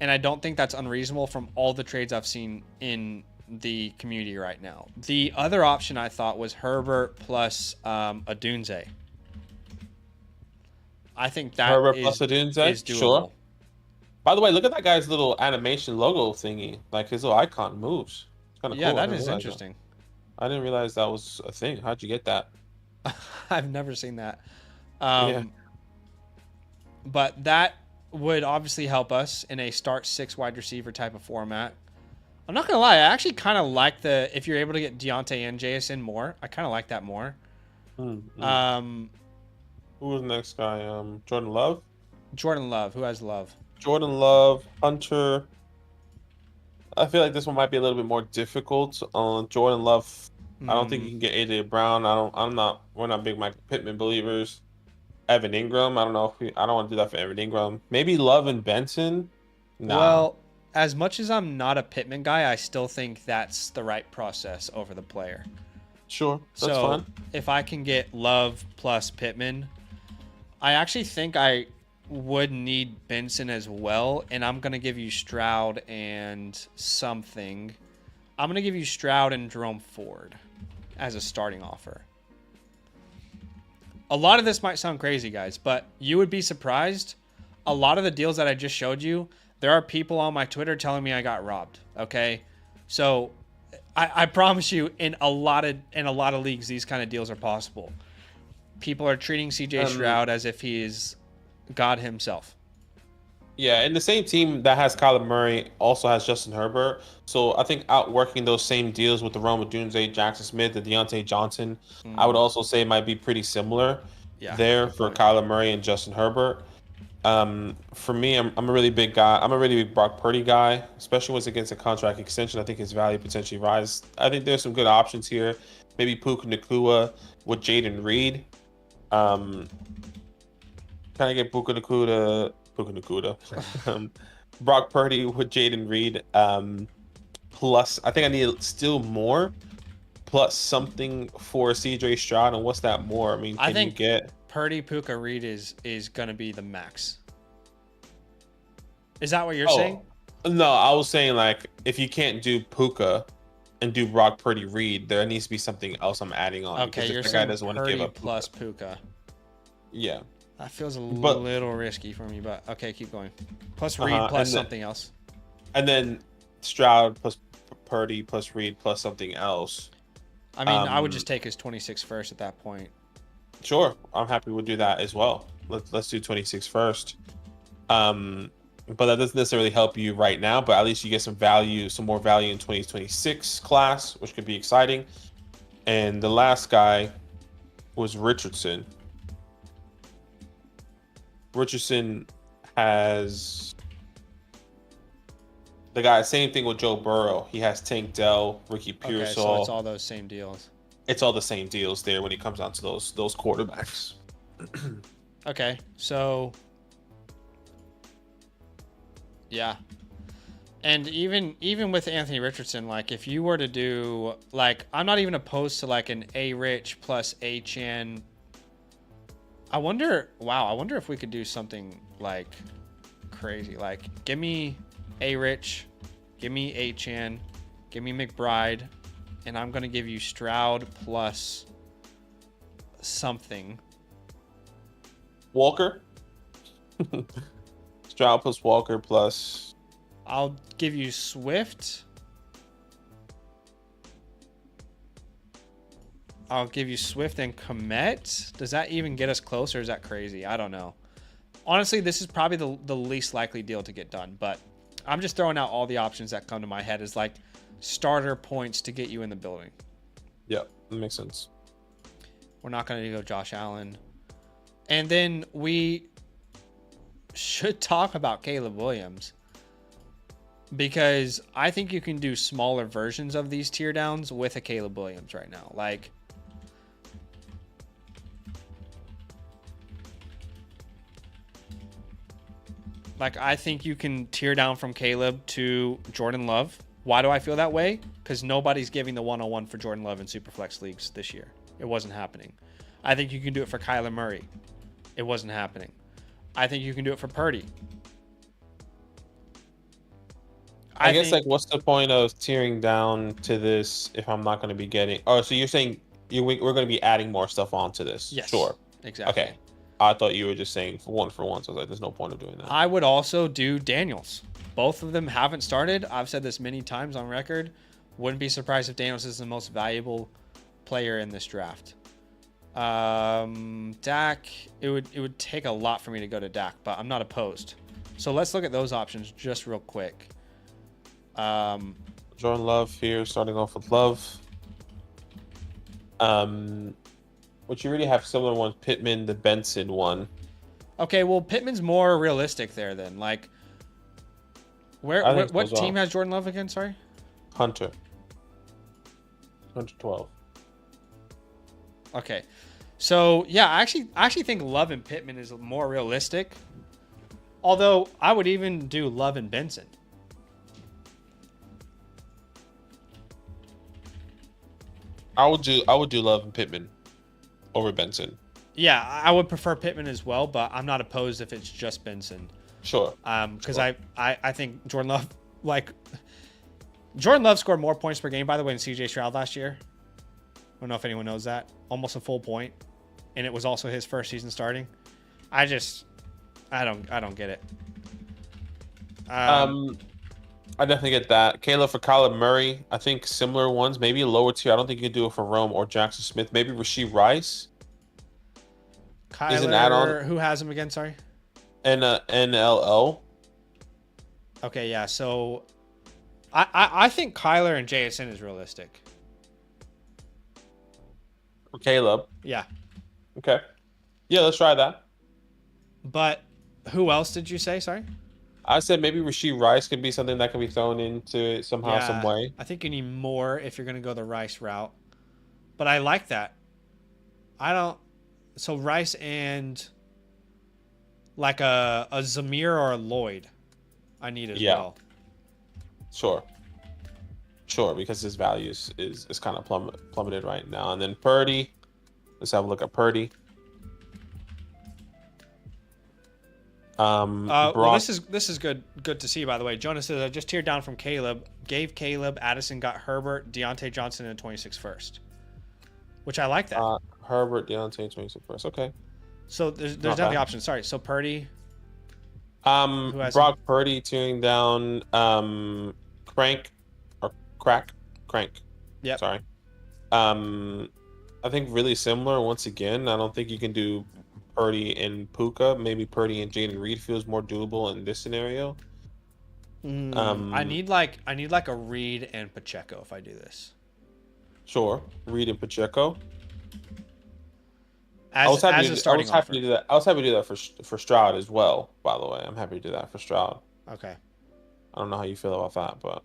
And I don't think that's unreasonable from all the trades I've seen in the community right now. The other option I thought was Herbert plus Odunze. I think that Herbert plus Odunze is doable. Sure. By the way, look at that guy's little animation logo thingy. Like his little icon moves. It's kind of cool. Yeah, that is interesting. I didn't realize that was a thing. How'd you get that? I've never seen that. Yeah. But that would obviously help us in a start 6 wide receiver type of format. I'm not going to lie. I actually kind of like if you're able to get Deontay and JSN more, I kind of like that more. Who was the next guy? Jordan Love? Jordan Love. Who has Love? Jordan Love, Hunter. I feel like this one might be a little bit more difficult on Jordan Love. I don't think you can get AJ Brown. We're not big Michael Pittman believers. Evan Ingram. I don't know I don't want to do that for Evan Ingram. Maybe Love and Benson. Nah. Well, as much as I'm not a Pittman guy, I still think that's the right process over the player. Sure, that's fine. If I can get Love plus Pittman, I actually think I would need Benson as well, and I'm going to give you Stroud and something. I'm going to give you Stroud and Jerome Ford as a starting offer. A lot of this might sound crazy, guys, but you would be surprised. A lot of the deals that I just showed you, there are people on my Twitter telling me I got robbed, okay? So I promise you, in a lot of leagues, these kind of deals are possible. People are treating CJ Stroud as if he is God himself. Yeah, and the same team that has Kyler Murray also has Justin Herbert. So I think outworking those same deals with the Rome Odunze, Jackson Smith, and Deontay Johnson, I would also say might be pretty similar there for Kyler Murray and Justin Herbert. For me, I'm a really big guy. I'm a really big Brock Purdy guy, especially once against a contract extension. I think his value potentially rises. I think there's some good options here. Maybe Puka Nacua with Jaden Reed. Can I get Puka Nacua? Brock Purdy with Jaden Reed. Plus, I think I need still more. Plus something for CJ Stroud. And what's that more? I mean, can you get Purdy, Puka, Reed is going to be the max. Is that what you're saying? No, I was saying like if you can't do Puka and do Brock Purdy Reed, there needs to be something else I'm adding on. Okay, you're saying Purdy plus Puka. Yeah. That feels a little risky for me, but okay, keep going. Plus Reed plus something else. And then Stroud plus Purdy plus Reed plus something else. I mean, I would just take his 26 first at that point. Sure, I'm happy we'll do that as well. Let's do 26 first. But that doesn't necessarily help you right now, but at least you get some value, some more value in 2026 class, which could be exciting. And the last guy was Richardson. Richardson has the guy, same thing with Joe Burrow. He has Tank Dell, Ricky Pearsall. Okay, so it's all those same deals. It's all the same deals there when it comes down to those quarterbacks. Okay, so yeah. And even with Anthony Richardson, like if you were to do like, I'm not even opposed to like an A Rich plus A Chan. I wonder if we could do something like crazy. Like give me A Rich, give me A Chan, give me McBride, and I'm gonna give you Stroud plus something. Walker. Stroud plus Walker plus. I'll give you Swift. I'll give you Swift and Komet. Does that even get us closer? Is that crazy? I don't know. Honestly, this is probably the least likely deal to get done, but I'm just throwing out all the options that come to my head as like starter points to get you in the building. Yeah, that makes sense. We're not going to go Josh Allen. And then we should talk about Caleb Williams, because I think you can do smaller versions of these tier downs with a Caleb Williams right now. Like I think you can tier down from Caleb to Jordan Love. Why do I feel that way? Because nobody's giving the 101 for Jordan Love in Superflex leagues this year. It wasn't happening. I think you can do it for Kyler Murray. It wasn't happening. I think you can do it for Purdy. I guess like, what's the point of tearing down to this if I'm not going to be getting? Oh, so you're saying we're going to be adding more stuff onto this? Yes. Sure. Exactly. Okay. I thought you were just saying for one. So I was like, there's no point of doing that. I would also do Daniels. Both of them haven't started. I've said this many times on record. Wouldn't be surprised if Daniels is the most valuable player in this draft. Dak, it would take a lot for me to go to Dak, but I'm not opposed. So let's look at those options just real quick. Jordan Love here, starting off with Love. Which you really have similar ones, Pittman, the Benson one. Okay, well, Pittman's more realistic there then. Like, what team has Jordan Love again? Sorry? Hunter. 112. Okay. So, yeah, I actually think Love and Pittman is more realistic. Although, I would even do Love and Benson. I would do Love and Pittman over Benson. Yeah, I would prefer Pittman as well, but I'm not opposed if it's just Benson. Sure. Because sure. I think Jordan Love scored more points per game, by the way, than CJ Stroud last year. I don't know if anyone knows that. Almost a full point. And it was also his first season starting. I don't get it. I definitely get that. Caleb for Kyler Murray, I think similar ones, maybe a lower tier. I don't think you can do it for Rome or Jackson Smith. Maybe Rashee Rice. Kyler, is an add-on. Who has him again? Sorry. NLL. Okay, yeah. So, I think Kyler and JSN is realistic. For Caleb. Yeah. Okay. Yeah, let's try that. But who else did you say? Sorry. I said maybe Rashee Rice could be something that can be thrown into it somehow, some way. I think you need more if you're going to go the Rice route. But I like that. So Rice and like a Zamir or a Lloyd, I need as well. Sure, because his value is kind of plummeted right now. And then Purdy, let's have a look at Purdy. Well, this is good to see, by the way. Jonas says, I just teared down from Caleb, gave Caleb, Addison got Herbert, Deontay Johnson in 26 first, which I like that. Herbert, Deontay, 26 first. Okay. So there's definitely options. Sorry. So Purdy. Brock Purdy tearing down Crank. Yep. Sorry. I think really similar. Once again, I don't think you can do Purdy and Puka. Maybe Purdy and Jaden Reed feels more doable in this scenario. I need like a Reed and Pacheco if I do this. Sure, Reed and Pacheco. As a starting offer. To do that. I was happy to do that for Stroud as well. By the way, I'm happy to do that for Stroud. Okay. I don't know how you feel about that, but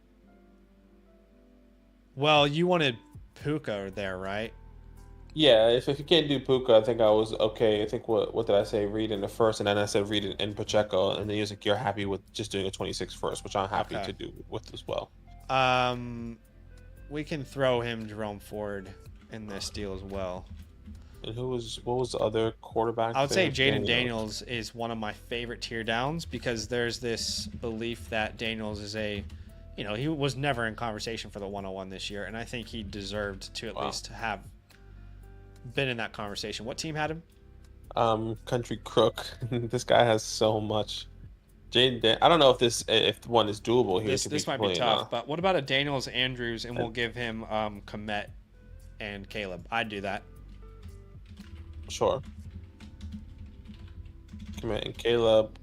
well, you wanted Puka there, right? yeah, if you can't do Puka, I think I was okay. I think what did I say? Reed in the first, and then I said Reed in Pacheco, and then you're like, you're happy with just doing a 26 first, which I'm happy to do with as well. We can throw him Jerome Ford in this deal as well. And what was the other quarterback? I would say Jaden Daniels is one of my favorite tier downs because there's this belief that Daniels is he was never in conversation for the 101 this year, and I think he deserved to at least have been in that conversation. What team had him? Country Crook. This guy has so much. I don't know if one is doable here. This might be tough, but what about a Daniels Andrews, and we'll give him Komet and Caleb. I'd do that. Sure. Komet and Caleb.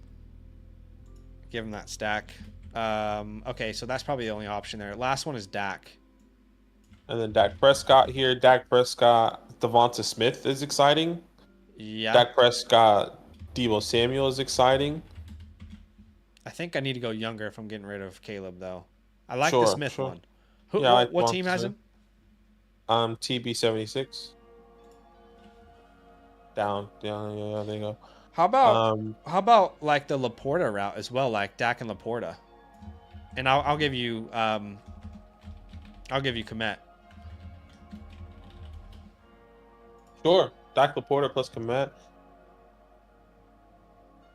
Give him that stack. Okay, so that's probably the only option there. Last one is Dak. And then Dak Prescott here. Dak Prescott, Devonta Smith is exciting. Yeah. Dak Prescott, Deebo Samuel is exciting. I think I need to go younger if I'm getting rid of Caleb, though. I like the Smith one. What team has him? TB76. Down. Yeah, there you go. How about like the Laporta route as well, like Dak and Laporta? And I'll give you Komet. Sure. Dak, Laporta plus Komet.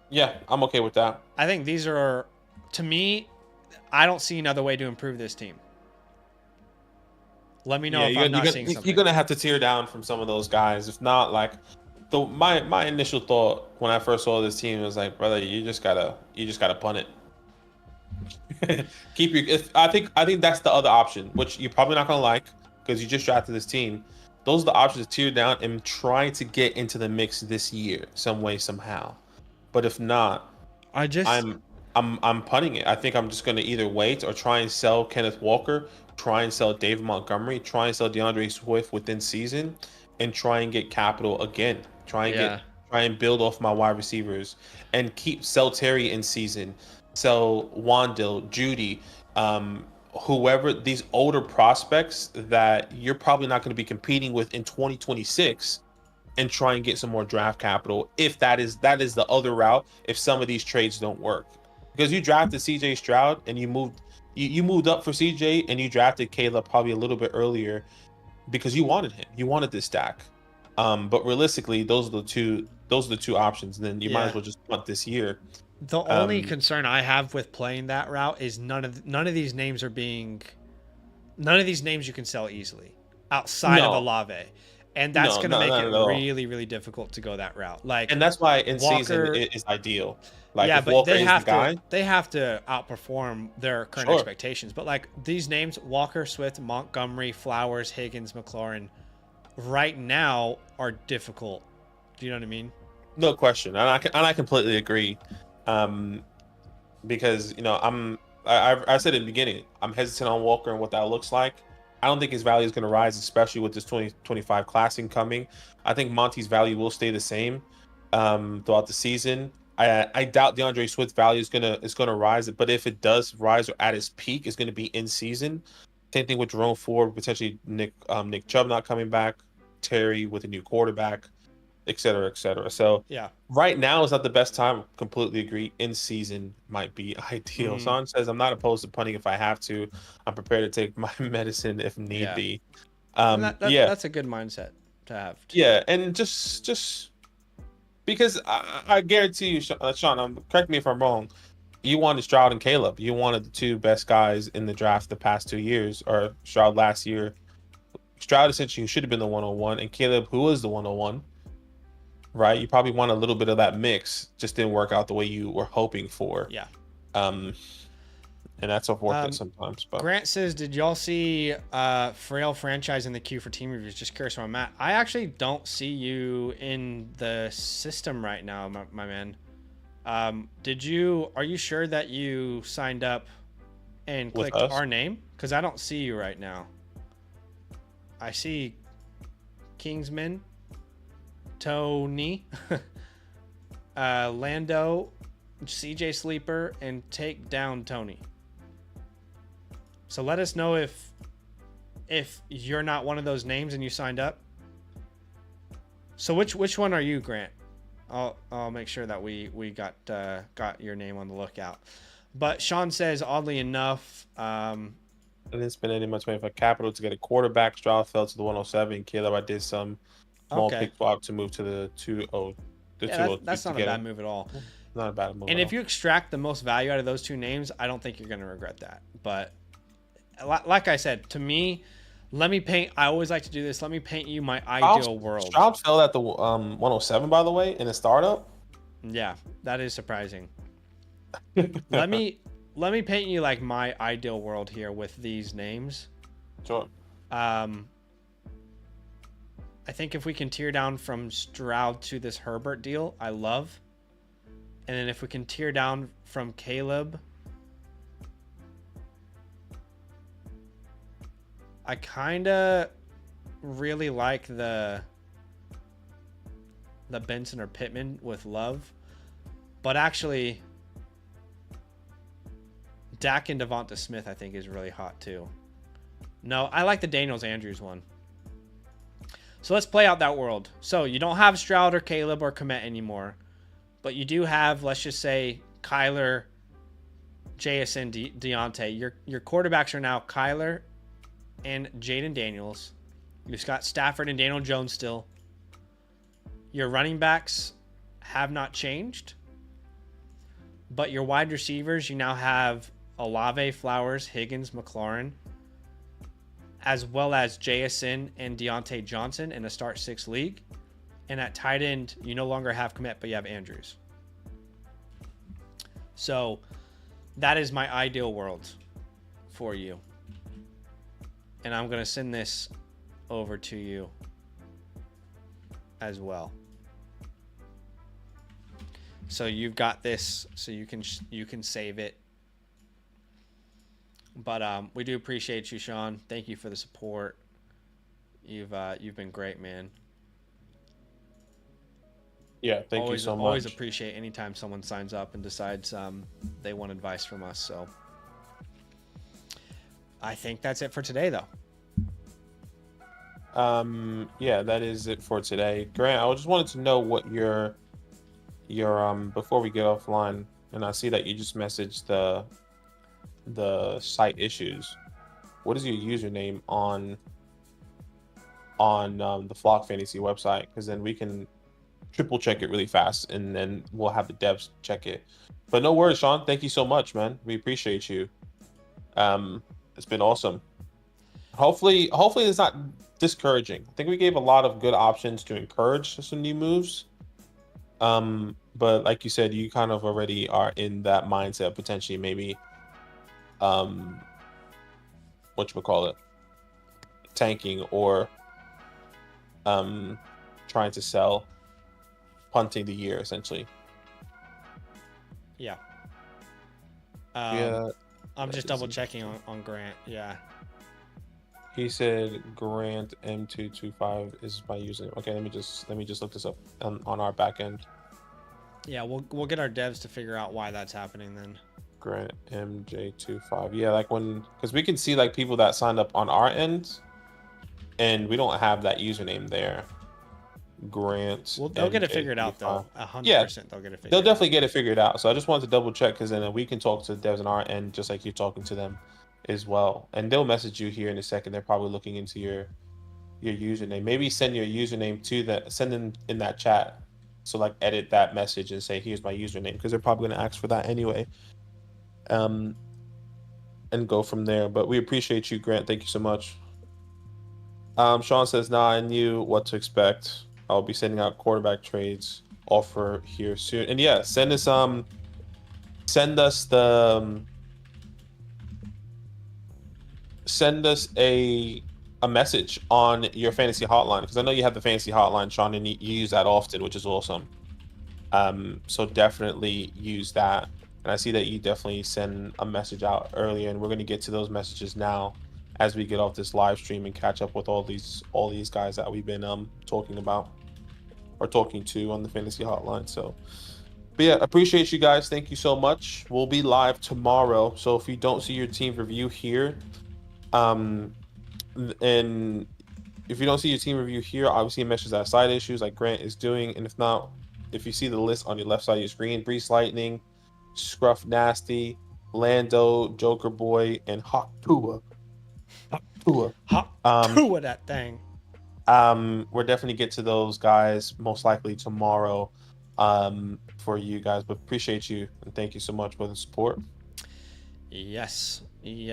Yeah, I'm okay with that. I think these are, to me, I don't see another way to improve this team. Let me know if I'm not seeing something. You're gonna have to tear down from some of those guys. If not, like, my initial thought when I first saw this team was like, brother, you just gotta punt it. I think that's the other option, which you're probably not gonna like because you just drafted this team. Those are the options to tear down and try to get into the mix this year, some way, somehow. But if not, I'm punting it. I think I'm just gonna either wait or try and sell Kenneth Walker, try and sell David Montgomery, try and sell DeAndre Swift within season, and try and get capital again. Try and build off my wide receivers and sell Terry in season, sell Wandale, Judy, whoever, these older prospects that you're probably not going to be competing with in 2026, and try and get some more draft capital if that is the other route if some of these trades don't work. Because you drafted CJ Stroud and you moved up for CJ and you drafted Caleb probably a little bit earlier because you wanted him. You wanted this stack. But realistically, those are the two options. And then you might as well just punt this year. The only concern I have with playing that route is none of these names you can sell easily outside of Olave. And that's going to make it really, really difficult to go that route. And that's why in season it is ideal. Like, yeah, if but Walker they is have to outperform their current expectations. But like these names, Walker, Swift, Montgomery, Flowers, Higgins, McLaurin, right now are difficult. Do you know what I mean? No question, and I completely agree. Because I said in the beginning, I'm hesitant on Walker and what that looks like. I don't think his value is going to rise, especially with this 2025 class incoming. I think Monty's value will stay the same throughout the season. I doubt DeAndre Swift's value is gonna rise, but if it does rise or at its peak, it's going to be in season. Same thing with Jerome Ford, potentially Nick Chubb not coming back, Terry with a new quarterback, et cetera, et cetera. So yeah, right now is not the best time. Completely agree. In season might be ideal. Son says, I'm not opposed to punting if I have to. I'm prepared to take my medicine if need be. That's a good mindset to have too. Yeah, and just because I guarantee you, Sean, correct me if I'm wrong, you wanted Stroud and Caleb. You wanted the two best guys in the draft the past 2 years, or Stroud last year. Stroud essentially who should have been the 101, and Caleb who was the 101. Right, you probably want a little bit of that mix. Just didn't work out the way you were hoping for. Yeah. and that's unfortunate sometimes. But Grant says, did y'all see Frail franchise in the queue for team reviews? Just curious where I'm at. I actually don't see you in the system right now, my man. Are you sure that you signed up and clicked our name? Because I don't see you right now. I see Kingsman, Tony, Lando, CJ Sleeper, and Take Down Tony. So let us know if you're not one of those names and you signed up. So which one are you, Grant? I'll make sure that we got your name on the lookout. But Sean says, oddly enough, I didn't spend any much money for capital to get a quarterback. Stroud fell to the 107. Caleb, I did some small pick swap to move to the 2-0. That's not a bad move at all. Not a bad move. And if you extract the most value out of those two names, I don't think you're going to regret that. But like I said, to me, I always like to do this. Let me paint you my ideal world. Stroud fell at the 107, by the way, in a startup. Yeah, that is surprising. Let me paint you like my ideal world here with these names. Sure. I think if we can tear down from Stroud to this Herbert deal, I love. And then if we can tear down from Caleb, I kind of really like the Benson or Pittman with Love. But actually, Dak and Devonta Smith, I think, is really hot too. No, I like the Daniels Andrews one. So let's play out that world. So you don't have Stroud or Caleb or Kmet anymore. But you do have, let's just say, Kyler, JSN, Deontay. Your quarterbacks are now Kyler and Jaden Daniels. You've got Stafford and Daniel Jones still. Your running backs have not changed. But your wide receivers, you now have Olave, Flowers, Higgins, McLaurin, as well as JSN and Deontay Johnson in a start 6 league. And at tight end, you no longer have Kmet, but you have Andrews. So that is my ideal world for you. And I'm going to send this over to you as well. So you've got this, so you can save it. But we do appreciate you, Sean. Thank you for the support. You've been great, man. Yeah, thank you so much. Always appreciate anytime someone signs up and decides they want advice from us. So I think that's it for today, though. Yeah, that is it for today. Grant, I just wanted to know what your before we get offline, and I see that you just messaged the site issues. What is your username on the Flock Fantasy website? Because then we can triple check it really fast, and then we'll have the devs check it. But no worries, Sean. Thank you so much, man. We appreciate you. It's been awesome. Hopefully it's not discouraging. I think we gave a lot of good options to encourage some new moves. But like you said, you kind of already are in that mindset, potentially maybe whatchamacallit, tanking or trying to sell, punting the year essentially. Yeah. Yeah. I'm just double checking on Grant. Yeah. He said Grant M225 is my username. Okay, let me just look this up on our back end. Yeah, we'll get our devs to figure out why that's happening then. Grant MJ25. Yeah, like because we can see like people that signed up on our end, and we don't have that username there. Grant. Well, they'll get it figured out though. 100%. Yeah, they'll get it figured. They'll definitely get it figured out. So I just wanted to double check, because then we can talk to the devs on our end just like you're talking to them as well. And they'll message you here in a second. They're probably looking into your username. Maybe send your username to send them in that chat. So like edit that message and say, here's my username, because they're probably going to ask for that anyway. And go from there. But we appreciate you, Grant. Thank you so much. Sean says, nah, I knew what to expect. I'll be sending out quarterback trades offer here soon. And yeah, send us the send us a message on your fantasy hotline, because I know you have the fantasy hotline, Sean, and you use that often, which is awesome. So definitely use that. And I see that you definitely send a message out earlier, and we're going to get to those messages now as we get off this live stream and catch up with all these guys that we've been talking about or talking to on the fantasy hotline. So, but yeah, appreciate you guys. Thank you so much. We'll be live tomorrow. So if you don't see your team review here, and if you don't see your team review here, obviously it mentions that side issues like Grant is doing. And if not, if you see the list on your left side of your screen, Brees Lightning, Scruff Nasty, Lando, Joker Boy, and Hawk Tua. Hot Tua that thing. We're definitely get to those guys most likely tomorrow for you guys. But appreciate you and thank you so much for the support. Yes. We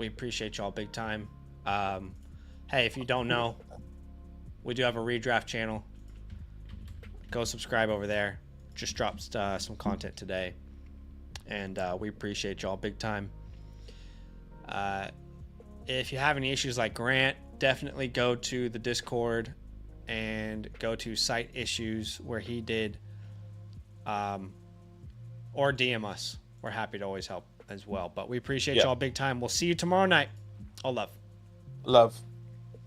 appreciate y'all big time. Hey, if you don't know, we do have a redraft channel. Go subscribe over there. Just dropped some content today, and we appreciate y'all big time. If you have any issues like Grant, definitely go to the Discord and go to site issues where he did, or DM us. We're happy to always help as well. But we appreciate y'all big time. We'll see you tomorrow night. All love. Love.